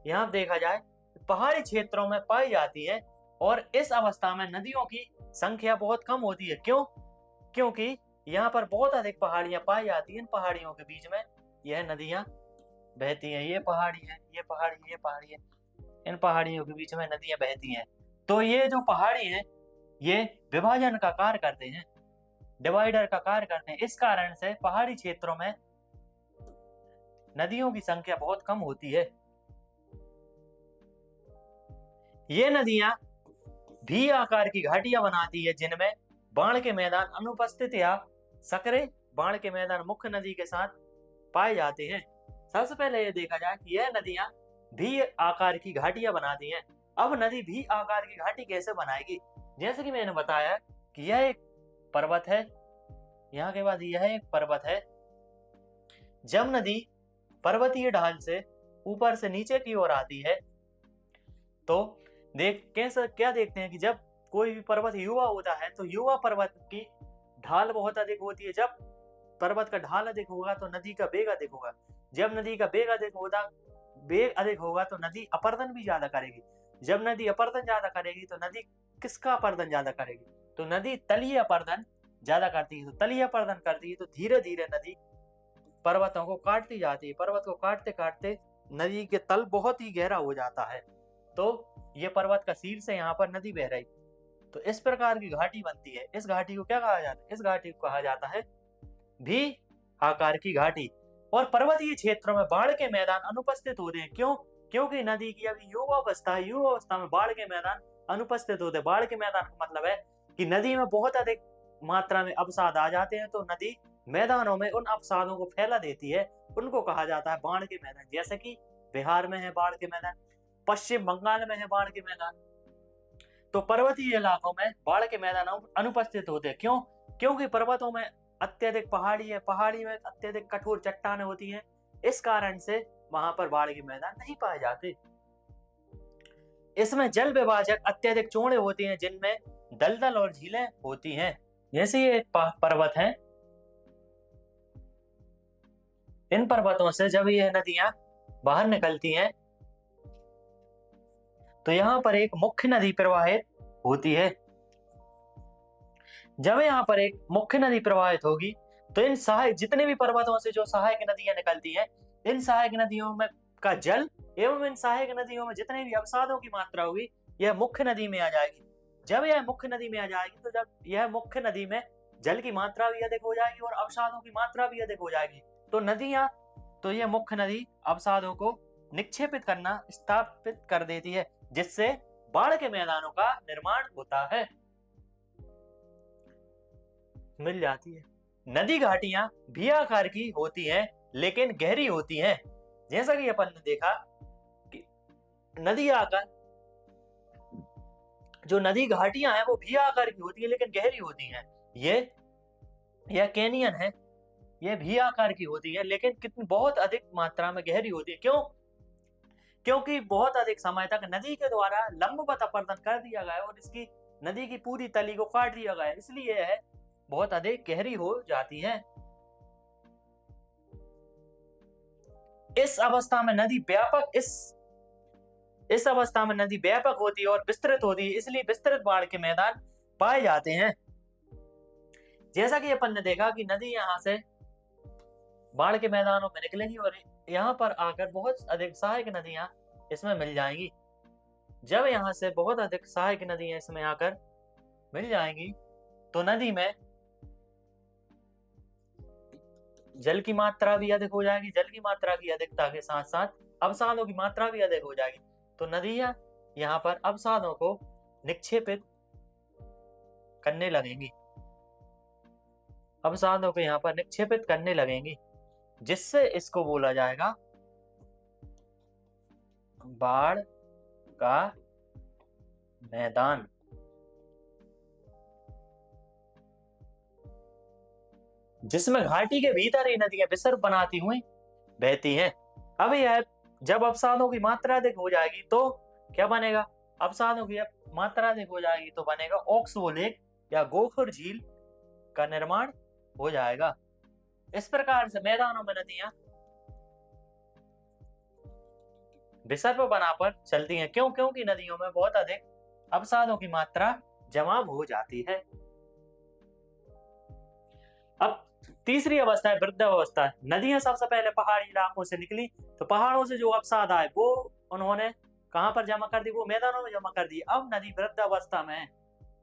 यहाँ देखा जाए पहाड़ी क्षेत्रों में पाई जाती है और इस अवस्था में नदियों की संख्या बहुत कम होती है। क्यों? क्योंकि यहाँ पर बहुत अधिक पहाड़ियां पाई जाती हैं। इन पहाड़ियों के बीच में यह नदियां बहती हैं। ये पहाड़ी है, ये पहाड़ी, ये पहाड़ी है, इन पहाड़ियों के बीच में नदियां बहती हैं। तो ये जो पहाड़ी हैं, ये विभाजन का कार्य करते हैं, डिवाइडर का कार्य करते हैं। इस कारण से पहाड़ी क्षेत्रों में नदियों की संख्या बहुत कम होती है। ये नदियां भी आकार की घाटियां बनाती है, जिनमें बाढ़ के मैदान अनुपस्थित या सकरे बाढ़ के मैदान मुख्य नदी के साथ पाए जाते हैं। सबसे पहले ये देखा जाए कि यह नदियां भी आकार की घाटियां बनाती हैं। अब नदी भी आकार की घाटी कैसे बनाएगी? जैसे कि मैंने बताया कि यह एक पर्वत है, यहाँ के बाद यह एक पर्वत है। जब नदी पर्वतीय ढाल से ऊपर से नीचे की ओर आती है, तो क्या देखते हैं कि जब कोई भी पर्वत युवा होता है, तो युवा पर्वत की ढाल बहुत अधिक होती है। जब पर्वत का ढाल अधिक होगा तो नदी का वेग अधिक होगा। जब नदी का वेग अधिक होगा तो नदी अपर्दन भी ज्यादा करेगी। जब नदी अपर्दन ज्यादा करेगी तो नदी किसका अपर्दन ज्यादा करेगी? तो नदी तलीय अपर्दन ज्यादा करती है। तो तलीय अपर्दन करती है तो धीरे धीरे नदी पर्वतों को काटती जाती है। पर्वत को काटते काटते नदी के तल बहुत ही गहरा हो जाता है, तो ये पर्वत का शीर्ष से यहाँ पर नदी बह रही। तो इस प्रकार की घाटी बनती है। इस घाटी को क्या कहा जाता है? इस घाटी को कहा जाता है भी आकार की घाटी। और पर्वतीय क्षेत्रों में बाढ़ के मैदान अनुपस्थित होते हैं। क्यों? क्योंकि नदी की अभी युवावस्था है। युवावस्था में बाढ़ के मैदान अनुपस्थित होते हैं। बाढ़ के मैदान का मतलब है कि नदी में बहुत अधिक मात्रा में अवसाद आ जाते हैं, तो नदी मैदानों में उन अवसादों को फैला देती है। उनको कहा जाता है बाढ़ के मैदान। जैसे कि बिहार में है बाढ़ के मैदान, पश्चिम बंगाल में है बाढ़ के मैदान। तो पर्वतीय इलाकों में बाढ़ के मैदान अनुपस्थित होते हैं। क्यों? क्योंकि पर्वतों में अत्यधिक पहाड़ी है, पहाड़ी में अत्यधिक कठोर चट्टानें होती हैं। इस कारण से वहां पर बाढ़ के मैदान नहीं पाए जाते। इसमें जल विभाजक अत्यधिक चौड़े होते हैं, जिनमें दलदल और झीलें होती हैं। जैसे ये पर्वत है, इन पर्वतों से जब ये नदियां बाहर निकलती हैं तो यहाँ पर एक मुख्य नदी प्रवाहित होती है, जब यहाँ पर एक मुख्य नदी प्रवाहित होगी तो इन सहायक जितने भी पर्वतों से जो सहायक नदियां निकलती हैं, इन सहायक नदियों में का जल एवं इन सहायक नदियों में जितने भी अवसादों की मात्रा होगी यह मुख्य नदी में आ जाएगी। जब यह मुख्य नदी में आ जाएगी तो जब यह मुख्य नदी में जल की मात्रा भी अधिक हो जाएगी और अवसादों की मात्रा भी अधिक हो जाएगी, तो नदियां तो यह मुख्य नदी अवसादों को निक्षेपित करना स्थापित कर देती है, जिससे बाढ़ के मैदानों का निर्माण होता है, मिल जाती है। नदी घाटियां भी आकार की होती हैं लेकिन गहरी होती हैं। जैसा कि अपन ने देखा कि नदी आकार जो नदी घाटियां हैं वो भी आकार की होती है लेकिन गहरी होती हैं। यह कैनियन है, यह भी आकार की होती है लेकिन कितनी बहुत अधिक मात्रा में गहरी होती है। क्यों? क्योंकि बहुत अधिक समय तक नदी के द्वारा लंबवत अपरदन कर दिया गया और इसकी नदी की पूरी तली को काट दिया गया, इसलिए यह बहुत अधिक गहरी हो जाती है। इस अवस्था में नदी व्यापक होती है और विस्तृत होती है, इसलिए विस्तृत बाढ़ के मैदान पाए जाते हैं। जैसा कि अपन ने देखा कि नदी यहाँ से बाढ़ के मैदानों में निकलेगी और यहाँ पर आकर बहुत अधिक सहायक नदियां इसमें मिल जाएंगी। जब यहाँ से बहुत अधिक सहायक नदियां इसमें आकर मिल जाएंगी तो नदी में जल की मात्रा भी अधिक हो जाएगी। जल की मात्रा की अधिकता के साथ साथ अवसादों की मात्रा भी अधिक हो जाएगी, तो नदियां यहाँ पर अवसादों को निक्षेपित करने लगेंगी, अवसादों को यहाँ पर निक्षेपित करने लगेंगी, जिससे इसको बोला जाएगा बाढ़ का मैदान। जिसमें घाटी के भीतर ही नदियां विसर्ग बनाती हुई बहती हैं। अब यह जब अवसादों की मात्रा अधिक हो जाएगी तो क्या बनेगा? अवसादों की मात्रा अधिक हो जाएगी तो बनेगा ओक्सबो लेक या गोखुर झील का निर्माण हो जाएगा। इस प्रकार से मैदानों में नदियां विसर्ग बनाकर चलती हैं। क्यों? क्योंकि नदियों में बहुत अधिक अवसादों की मात्रा जमा हो जाती है। अब तीसरी अवस्था है वृद्धावस्था। नदियां सबसे पहले पहाड़ी इलाकों से निकली तो पहाड़ों से जो अवसाद आए वो उन्होंने कहां पर जमा कर दी? वो मैदानों में जमा कर दी। अब नदी वृद्धावस्था में है।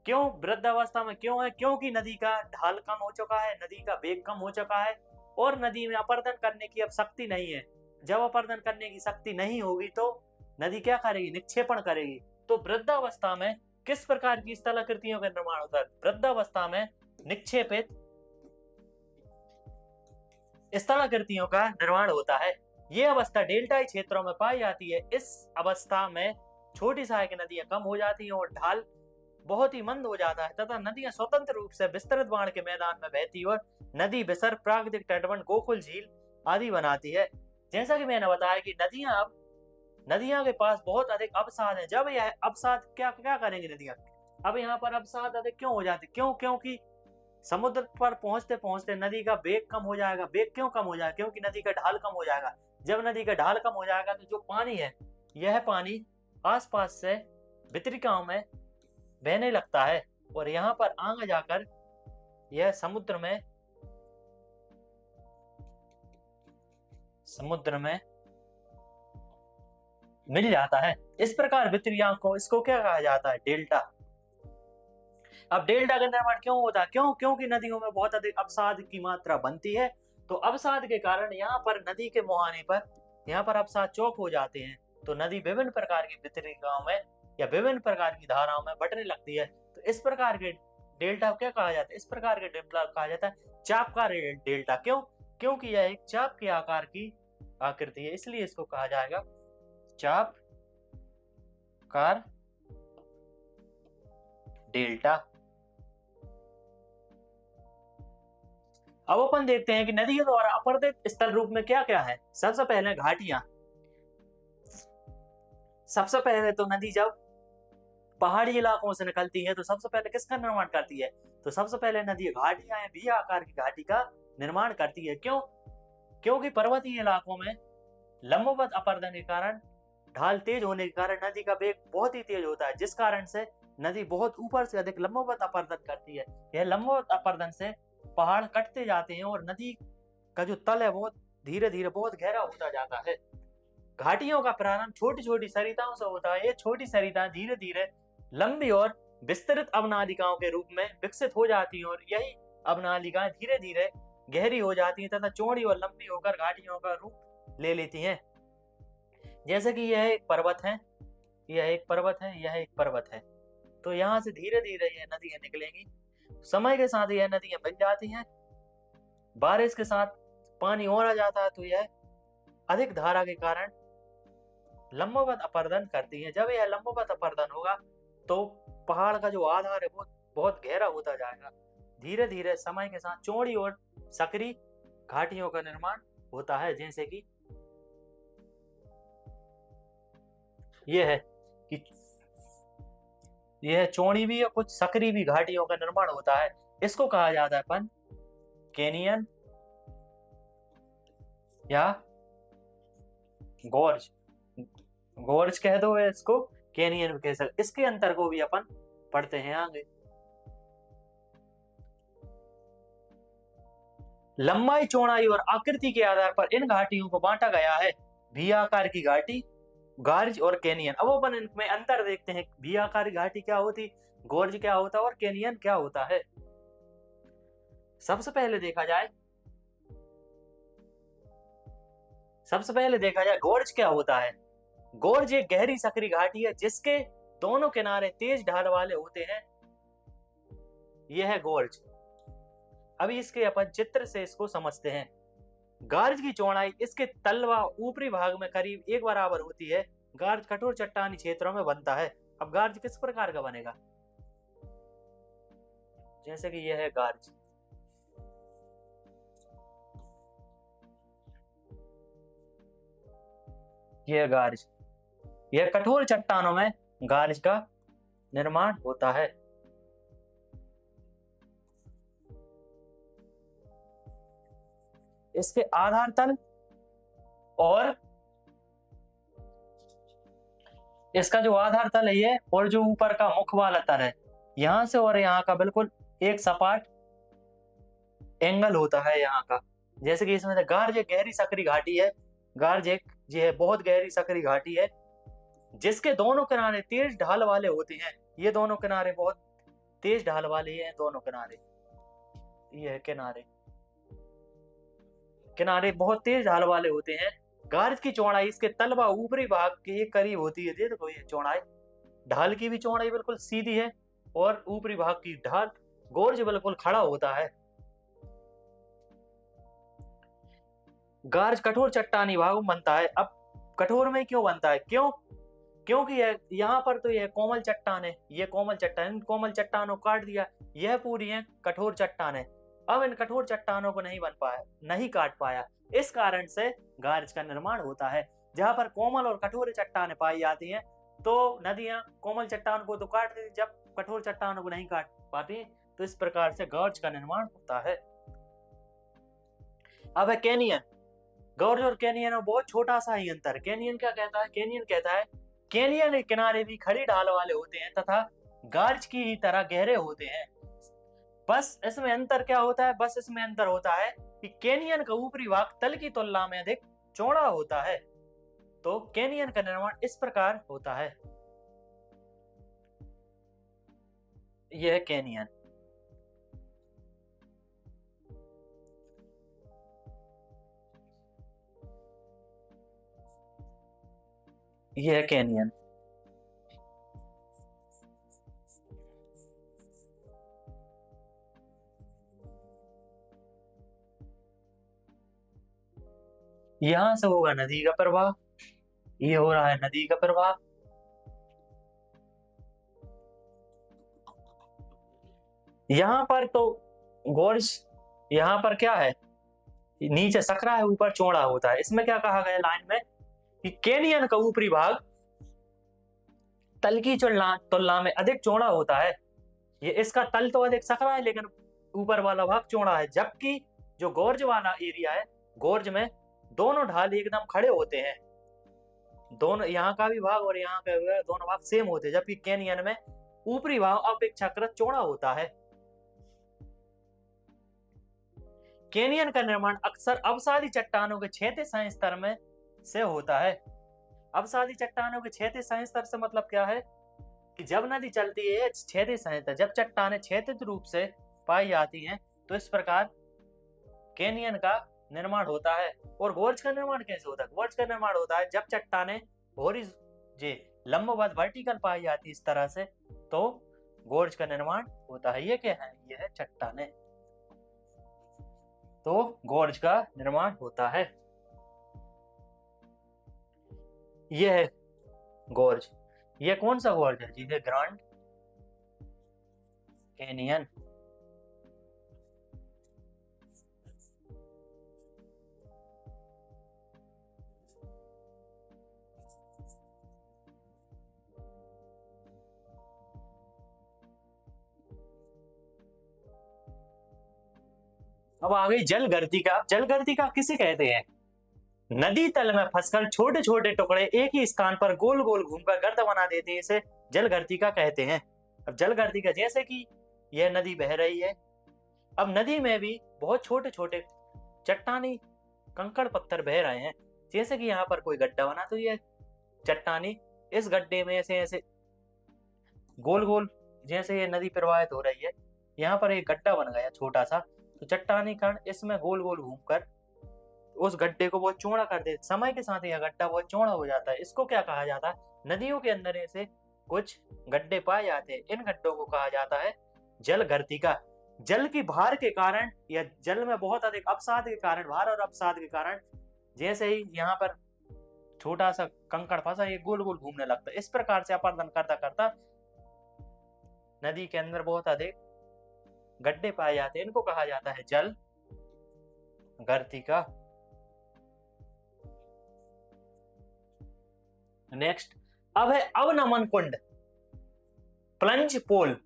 क्यों वृद्धावस्था में क्यों है? क्योंकि नदी का ढाल कम हो चुका है, नदी का वेग कम हो चुका है और नदी में अपर्दन करने की अब शक्ति नहीं है। जब अपर्दन करने की शक्ति नहीं होगी तो नदी क्या करेगी? निक्षेपण करेगी। तो वृद्धावस्था में किस प्रकार की स्थलाकृतियों का निर्माण होता है? वृद्धावस्था में निक्षेपित स्थलाकृतियों का निर्माण होता है। ये अवस्था डेल्टाई क्षेत्रों में पाई जाती है। इस अवस्था में छोटी सहायक नदियां कम हो जाती हैं और ढाल बहुत ही मंद हो जाता है तथा नदियां स्वतंत्र रूप से विस्तृत बाढ़ के मैदान में बहती और नदी विसर्ग, प्राकृतिक तटबंध, गोकुल झील आदि बनाती है। जैसा कि मैंने बताया कि नदियां के पास बहुत अधिक अवसाद है। जब यह अवसाद क्या करेंगे नदियां? अब यहाँ पर अवसाद अधिक क्यों हो जाते? क्योंकि समुद्र पर पहुंचते पहुंचते नदी का वेग कम हो जाएगा। वेग क्यों कम हो जाएगा? क्योंकि नदी का ढाल कम हो जाएगा। जब नदी का ढाल कम हो जाएगा तो जो पानी है यह पानी आसपास से वितरिकाओं में बहने लगता है और यहाँ पर आगे जाकर यह समुद्र में मिल जाता है। इस प्रकार वितरिकाओं को इसको क्या कहा जाता है? डेल्टा। अब डेल्टा का निर्माण क्यों होता है? क्योंकि नदियों में बहुत अधिक अवसाद की मात्रा बनती है, तो अवसाद के कारण यहाँ पर नदी के मुहाने पर यहाँ पर अवसाद चौक हो जाते हैं, तो नदी विभिन्न प्रकार की वितरिकाओं में या विभिन्न प्रकार की धाराओं में बटने लगती है। तो इस प्रकार के डेल्टा क्या कहा जाता है? इस प्रकार के डेल्टा कहा जाता है चापकार डेल्टा। क्योंकि यह एक चाप के आकार की आकृति है, इसलिए इसको कहा जाएगा चापकार डेल्टा। अब अपन देखते हैं कि नदियों द्वारा अपरदित स्थल रूप में क्या क्या है। सबसे पहले घाटियां। सबसे पहले तो नदी जब पहाड़ी इलाकों से निकलती है तो सबसे पहले किसका निर्माण करती है? तो सबसे पहले नदी घाटियां भी आकार की घाटी का निर्माण करती है। क्योंकि पर्वतीय इलाकों में लंबवत अपर्दन के कारण ढाल तेज होने के कारण नदी का वेग बहुत ही तेज होता है, जिस कारण से नदी बहुत ऊपर से अधिक लंबवत अपरदन करती है। यह लंबवत अपरदन से पहाड़ कटते जाते हैं और नदी का जो तल है वो धीरे धीरे बहुत गहरा होता जाता है। घाटियों का प्रारंभ छोटी छोटी सरिताओं से होता है। ये छोटी सरिताएं धीरे धीरे लंबी और विस्तृत अवनालिकाओं के रूप में विकसित हो जाती हैं और यही अवनालिकाएं धीरे धीरे गहरी हो जाती हैं तथा चौड़ी और लंबी होकर घाटियों का रूप ले लेती हैं। जैसे कि यह एक पर्वत है, यह एक पर्वत है, यह एक पर्वत है। तो यहाँ से धीरे धीरे यह नदियां निकलेंगी। समय के साथ यह नदियां बन जाती हैं। बारिश के साथ पानी और आ जाता है तो यह अधिक धारा के कारण लंबवत अपरदन करती है। जब यह लंबवत अपरदन होगा तो पहाड़ का जो आधार है वो बहुत गहरा होता जाएगा। धीरे धीरे समय के साथ चौड़ी और सकरी घाटियों का निर्माण होता है। जैसे कि यह है कि यह चौड़ी भी और कुछ सकरी भी घाटियों का निर्माण होता है। इसको कहा जाता है अपन कैनियन या गोर्ज। गोर्ज कह दो या इसको कैनियन भी कह सकते। इसके अंतर को भी अपन पढ़ते हैं आगे। लंबाई, चौड़ाई और आकृति के आधार पर इन घाटियों को बांटा गया है। भी आकार की घाटी, गोर्ज और कैनियन। अब अपन इनमें अंतर देखते हैं। भी आकार की घाटी क्या होती, गोर्ज क्या होता है और कैनियन क्या होता है। सबसे पहले देखा जाए गोर्ज क्या होता है। गोर्ज एक गहरी सकरी घाटी है जिसके दोनों किनारे तेज ढाल वाले होते हैं। यह है गोर्ज। अभी इसके अपन चित्र से इसको समझते हैं। गोर्ज की चौड़ाई इसके तल व ऊपरी भाग में करीब एक बराबर होती है। गोर्ज कठोर चट्टानी क्षेत्रों में बनता है। अब गोर्ज किस प्रकार का बनेगा, जैसे कि यह है गोर्ज। यह गोर्ज, यह कठोर चट्टानों में गोर्ज का निर्माण होता है। इसके आधार तल और इसका जो आधार तल है ये और जो ऊपर का मुख वाला तल है, यहां से और यहाँ का बिल्कुल एक सपाट एंगल होता है यहाँ का। जैसे कि इसमें गोर्ज एक गहरी सकरी घाटी है। गोर्ज एक ये बहुत गहरी सकरी घाटी है जिसके दोनों किनारे तेज ढाल वाले होते हैं। ये दोनों किनारे बहुत तेज ढाल वाले हैं। दोनों किनारे, ये किनारे बहुत तेज ढाल वाले होते हैं। गोर्ज की चौड़ाई इसके तल व ऊपरी भाग के करीब होती है। देखो ये चौड़ाई, ढाल की भी चौड़ाई बिल्कुल सीधी है और ऊपरी भाग की ढाल गोर्ज बिल्कुल खड़ा होता है। गोर्ज कठोर चट्टानी भाग में बनता है। अब कठोर में क्यों बनता है, क्योंकि यहाँ पर तो यह कोमल चट्टान है। ये कोमल चट्टान, इन कोमल चट्टानों को काट दिया, यह पूरी है कठोर चट्टान है। अब इन कठोर चट्टानों को नहीं काट पाया, इस कारण से गोर्ज का निर्माण होता है। जहां पर कोमल और कठोर चट्टानें पाई जाती हैं तो नदियां कोमल चट्टान को तो काट देती, जब कठोर चट्टानों को नहीं काट पाती तो इस प्रकार से गोर्ज का निर्माण होता है। अब है कैनियन। गोर्ज और कैनियन में बहुत छोटा सा ही अंतर। कैनियन क्या कहता है, कैनियन के किनारे भी खड़ी ढाल वाले होते हैं तथा गोर्ज की ही तरह गहरे होते हैं। बस इसमें अंतर क्या होता है, इसमें अंतर होता है कि कैनियन का ऊपरी भाग तल की तुलना में अधिक चौड़ा होता है। तो कैनियन का निर्माण इस प्रकार होता है। यह है कैनियन। यह है कैनियन। यहां से होगा नदी का प्रवाह, ये हो रहा है नदी का प्रवाह। यहां पर तो गोर्ज, यहां पर क्या है, नीचे सकरा है, ऊपर चौड़ा होता है। इसमें क्या कहा गया लाइन में कि कैनियन का ऊपरी भाग तल की तुलना में अधिक चौड़ा होता है। ये इसका तल तो अधिक सकरा है लेकिन ऊपर वाला भाग चौड़ा है। जबकि जो गोर्ज वाला एरिया है, गोर्ज में दोनों ढाल एकदम खड़े होते हैं। दोनों यहाँ का भी भाग और यहाँ का भी दोनों भाग सेम होते हैं। जबकि कैनियन में ऊपरी भाग अपेक्षाकृत चौड़ा होता है। कैनियन का निर्माण अक्सर अवसादी चट्टानों के क्षैतिज संस्तर में से होता है। अवसादी चट्टानों के क्षैतिज संस्तर से मतलब क्या है कि जब नदी चलती है क्षैतिज संस्तर, जब चट्टानें क्षैतिज रूप से पाई जाती हैं तो इस प्रकार कैनियन का निर्माण होता है। और गोर्ज का निर्माण कैसे होता है? गोर्ज का निर्माण होता है जब चट्टानें लंबवत वर्टिकल पाई जाती है इस तरह से, तो गोर्ज का निर्माण होता है। ये क्या है? ये है चट्टानें, तो गोर्ज का निर्माण होता है। ये है गोर्ज। ये कौन सा गोर्ज है जी? ये ग्रांड कैनियन। अब आ गई जलगर्तिका। जलगर्तिका किसे कहते हैं? नदी तल में फंसकर छोटे छोटे टुकड़े एक ही स्थान पर गोल गोल घूमकर गर्त बना देते हैं, इसे जलगर्तिका कहते हैं। अब जलगर्तिका, जैसे कि यह नदी बह रही है, अब नदी में भी बहुत छोटे छोटे चट्टानी कंकड़ पत्थर बह रहे हैं। जैसे कि यहाँ पर कोई गड्ढा बना, तो ये चट्टानी इस गड्ढे में ऐसे ऐसे गोल गोल, जैसे ये नदी प्रवाहित हो रही है, यहाँ पर एक गड्ढा बन गया छोटा सा, तो चट्टानी कण इसमें गोल गोल घूमकर उस गड्ढे को बहुत चौड़ा कर देते। समय के साथ यह गड्ढा बहुत चौड़ा हो जाता है। इसको क्या कहा जाता है? नदियों के अंदर ऐसे कुछ गड्ढे पाए जाते हैं, इन गड्ढों को कहा जाता है जलगर्तिका। जल की भार के कारण या जल में बहुत अधिक अवसाद के कारण, भार और अवसाद के कारण, जैसे ही यहाँ पर छोटा सा कंकड़ फंसा, ये गोल गोल घूमने लगता है। इस प्रकार से अपर्दन करता करता नदी के अंदर बहुत अधिक गड्ढे पाए जाते हैं, इनको कहा जाता है जल गर्तिका। नेक्स्ट अब है अवनमन कुंड, प्लंज पोल।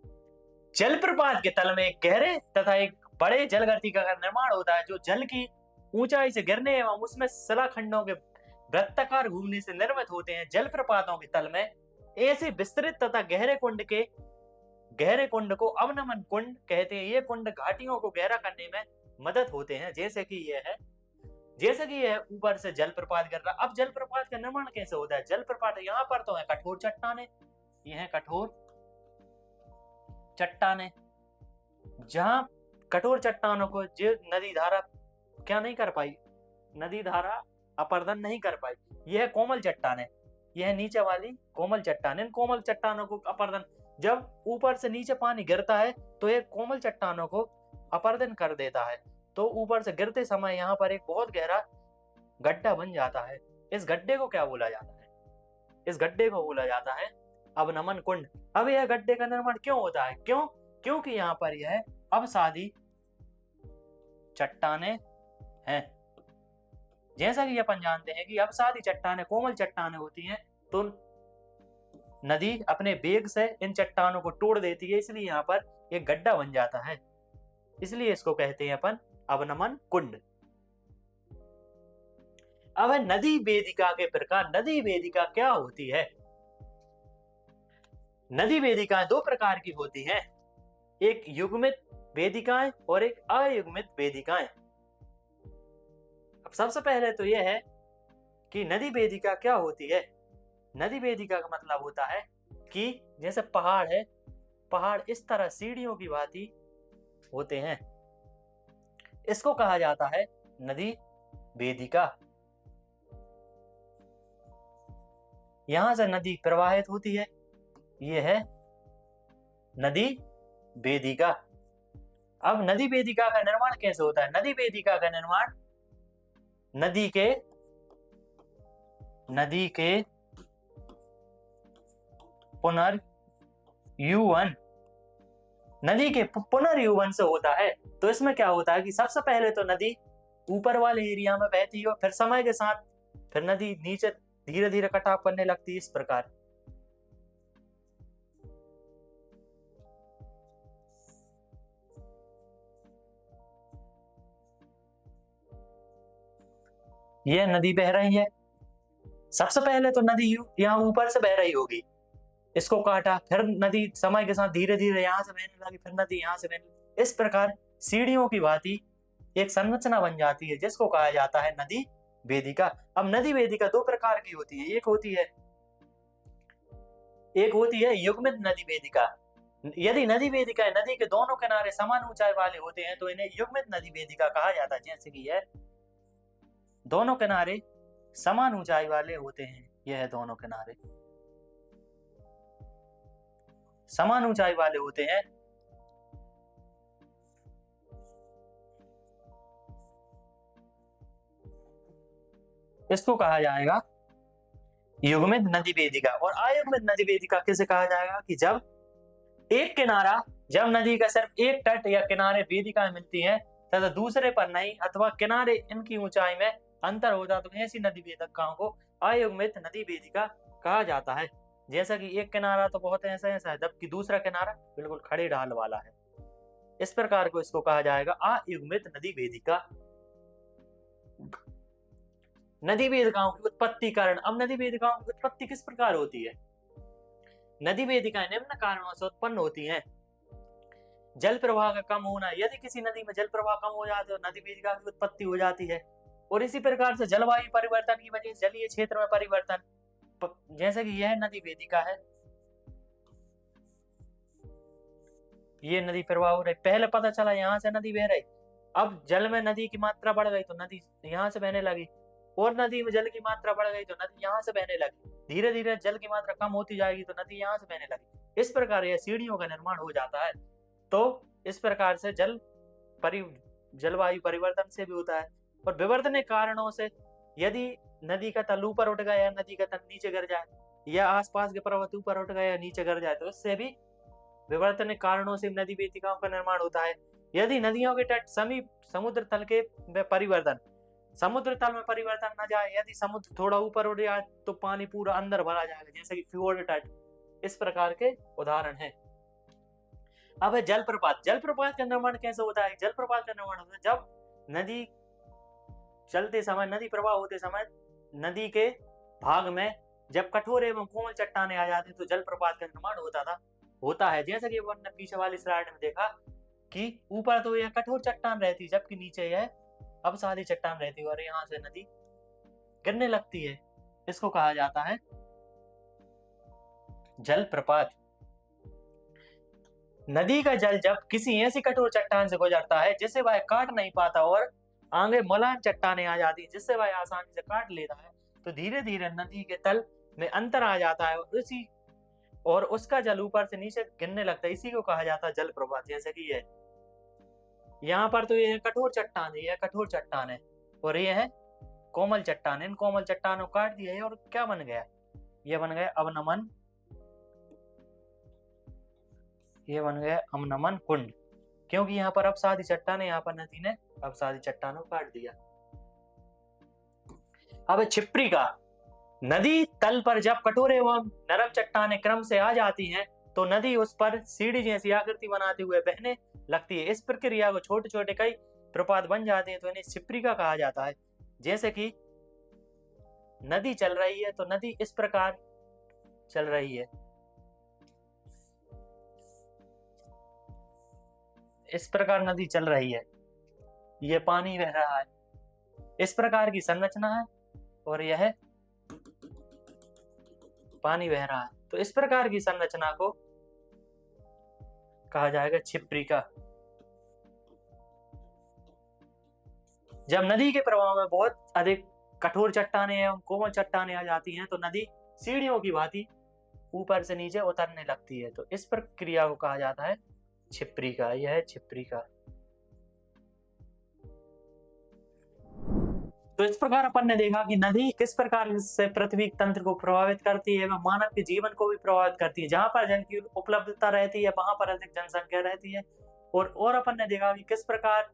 जलप्रपात के तल में एक गहरे तथा एक बड़े जलगर्तिका का निर्माण होता है, जो जल की ऊंचाई से गिरने एवं उसमें शिलाखंडों के वृत्ताकार घूमने से निर्मित होते हैं। जलप्रपातों के तल में ऐसे विस्तृत तथा गहरे कुंड को अवनमन कुंड कहते हैं। ये कुंड घाटियों को गहरा करने में मदद होते हैं। जैसे कि यह ऊपर से जलप्रपात गिर रहा। अब जलप्रपात का निर्माण कैसे होता है? जलप्रपात यहाँ पर तो है कठोर चट्टानें, ये है कठोर चट्टानें, जहां कठोर चट्टानों को जो नदी धारा क्या नहीं कर पाई, नदी धारा अपर्दन नहीं कर पाई। यह कोमल चट्टानें, यह नीचे वाली कोमल चट्टानें, इन कोमल चट्टानों को अपर्दन, जब ऊपर से नीचे पानी गिरता है तो यह कोमल चट्टानों को अपर्दन कर देता है, तो ऊपर से गिरते समय यहाँ पर एक बहुत गहरा गड्ढा बन जाता है। इस गड्ढे को क्या बोला जाता है? इस गड्ढे को बोला जाता है अवनमन कुंड। अब यह गड्ढे का निर्माण क्यों होता है? क्योंकि यहाँ पर यह अवसादी चट्टानें हैं। जैसा कि अपन जानते हैं कि अवसादी चट्टानें कोमल चट्टानें होती हैं, तो नदी अपने वेग से इन चट्टानों को तोड़ देती है, इसलिए यहाँ पर एक गड्ढा बन जाता है, इसलिए इसको कहते हैं अपन अवनमन कुंड। अब है नदी वेदिका के प्रकार। नदी वेदिका क्या होती है? नदी वेदिकाएं दो प्रकार की होती हैं, एक युग्मित वेदिकाएं और एक अयुग्मित वेदिकाएं। अब सबसे पहले तो यह है कि नदी वेदिका क्या होती है। नदी वेदिका का मतलब होता है कि जैसे पहाड़ है, पहाड़ इस तरह सीढ़ियों की भांति होते हैं, इसको कहा जाता है नदी वेदिका। यहां से नदी प्रवाहित होती है, यह है नदी वेदिका। अब नदी वेदिका का निर्माण कैसे होता है? नदी वेदिका का निर्माण नदी के पुनर्युवन, नदी के पुनर्युवन से होता है। तो इसमें क्या होता है कि सबसे पहले तो नदी ऊपर वाले एरिया में बहती है, फिर समय के साथ फिर नदी नीचे धीरे धीरे कटाव करने लगती है। इस प्रकार यह नदी बह रही है। सबसे पहले तो नदी यहाँ ऊपर से बह रही होगी, इसको काटा, फिर नदी समय के साथ धीरे धीरे यहाँ से बहने लगी, फिर नदी यहाँ से बहने, इस प्रकार सीढ़ियों की भांति एक संरचना बन जाती है जिसको कहा जाता है नदी वेदिका। अब नदी वेदिका दो प्रकार की होती है, एक होती है युग्मित नदी वेदिका। यदि नदी वेदिका नदी के दोनों किनारे समान ऊंचाई वाले होते हैं तो इन्हें युग्मित नदी वेदिका कहा जाता है। जैसे कि यह दोनों किनारे समान ऊंचाई वाले होते हैं, यह दोनों किनारे समान ऊंचाई वाले होते हैं, इसको कहा जाएगा युग्मित नदी वेदिका। और अयुग्मित नदी वेदिका किसे कहा जाएगा कि जब एक किनारा, जब नदी का सिर्फ एक तट या किनारे वेदिका मिलती है तथा दूसरे पर नहीं, अथवा किनारे इनकी ऊंचाई में अंतर हो जाता, तो ऐसी नदी वेदिकाओं को अयुग्मित नदी वेदिका कहा जाता है। जैसा कि एक किनारा तो बहुत ऐसा है जबकि दूसरा किनारा बिल्कुल खड़े ढाल वाला है, इस प्रकार को इसको कहा जाएगा अयुग्मित नदी वेदिका। नदी वेदिकाओं की उत्पत्ति कारण। अब नदी वेदिकाओं की उत्पत्ति किस प्रकार होती है? नदी वेदिकाएं निम्न कारणों से उत्पन्न होती हैं। जल प्रवाह का कम होना, यदि किसी नदी में जल प्रवाह कम हो जाता है तो नदी वेदिका की उत्पत्ति हो जाती है। और इसी प्रकार से जलवायु परिवर्तन की वजह से जलीय क्षेत्र में परिवर्तन, जैसे कि यह नदी वेदिका है, ये नदी प्रवाह हो रही, पहले पता चला यहाँ से नदी बह रही, अब जल में नदी की मात्रा बढ़ गई तो नदी यहाँ से बहने लगी, और नदी में जल की मात्रा बढ़ गई तो नदी यहाँ से बहने लगी, धीरे धीरे जल की मात्रा कम होती जाएगी तो नदी यहाँ से बहने लगी। इस प्रकार यह सीढ़ियों का निर्माण हो जाता है। तो इस प्रकार से जलवायु परिवर्तन से भी होता है। और विवर्तन कारणों से, यदि नदी का तल ऊपर उठ गया या नदी का तल नीचे गिर जाए, या आसपास के पर्वत ऊपर उठ गए या नीचे गिर जाए, तो इससे भी विवर्तन कारणों से नदी वेदिकाओं का निर्माण होता है। यदि नदियों के तट समीप समुद्र तल के परिवर्तन, समुद्र तल में परिवर्तन न जाए, यदि समुद्र थोड़ा ऊपर उठ जाए तो पानी पूरा अंदर भरा जाएगा, जैसे कि फ्योर्ड तट, इस प्रकार के उदाहरण हैं। अब है जलप्रपात। जलप्रपात का निर्माण कैसे होता है? जलप्रपात का निर्माण होता है जब नदी चलते समय, नदी प्रवाह होते समय नदी के भाग में जब कठोर एवं कोमल चट्टानें आ जाती तो जलप्रपात का निर्माण होता है। जैसा कि हमने पीछे वाली स्लाइड में देखा कि ऊपर तो यह कठोर चट्टान रहती, जबकि नीचे यह अवसादी चट्टान रहती है और यहाँ से नदी गिरने लगती है, इसको कहा जाता है जलप्रपात। नदी का जल जब किसी ऐसी कठोर चट्टान से गुजरता है जिसे वह काट नहीं पाता और आगे मुलायम चट्टानें आ जाती है जिससे वह आसानी से काट लेता है, तो धीरे धीरे नदी के तल में अंतर आ जाता है और उसका जल ऊपर से नीचे गिरने लगता है, इसी को कहा जाता है जलप्रपात। जैसे कि ये यहाँ पर तो ये कठोर चट्टान है, यह कठोर चट्टान है, और ये है कोमल चट्टान। इन कोमल चट्टानों को काट दिया है और क्या बन गया? ये बन गया अवनमन, ये बन गया अवनमन कुंड, क्योंकि यहाँ पर अवसादी चट्टान, यहाँ पर नदी ने अवसादी चट्टानों को काट दिया। अब छिप्रिका। नदी तल पर जब कठोर एवं नरम चट्टानें क्रम से आ जाती हैं तो नदी उस पर सीढ़ी जैसी आकृति बनाते हुए बहने लगती है। इस प्रक्रिया को छोटे छोटे कई प्रपात बन जाते हैं तो इन्हें छिप्रिका कहा जाता है। जैसे कि नदी चल रही है तो नदी इस प्रकार चल रही है, इस प्रकार नदी चल रही है, यह पानी बह रहा है, इस प्रकार की संरचना है, और यह पानी बह रहा है, तो इस प्रकार की संरचना को कहा जाएगा छिप्रिका। जब नदी के प्रवाह में बहुत अधिक कठोर चट्टानें एवं कोमल चट्टानें आ जाती हैं तो नदी सीढ़ियों की भांति ऊपर से नीचे उतरने लगती है, तो इस प्रक्रिया को कहा जाता है छिप्रिका। यह है छिप्रिका। तो इस प्रकार अपन ने देखा कि नदी किस प्रकार से पृथ्वी तंत्र को प्रभावित करती है एवं मानव के जीवन को भी प्रभावित करती है। जहां पर जल की उपलब्धता रहती है वहां पर अधिक जनसंख्या रहती है, और अपन ने देखा कि किस प्रकार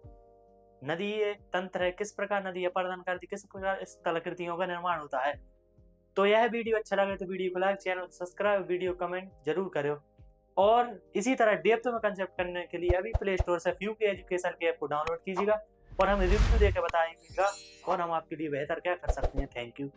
नदी तंत्र है, किस प्रकार नदी अपर्दन करती है, किस प्रकार इस स्थलाकृतियों का निर्माण होता है। तो यह वीडियो अच्छा लगे तो वीडियो को like, channel subscribe, video comment जरूर करो। और इसी तरह डेप्थ में कंसेप्ट करने के लिए अभी प्ले स्टोर से फ्यूके एजुकेशन के ऐप को डाउनलोड कीजिएगा और हमें रिव्यू देकर बताइएगा और हम आपके लिए बेहतर क्या कर सकते हैं। Thank you.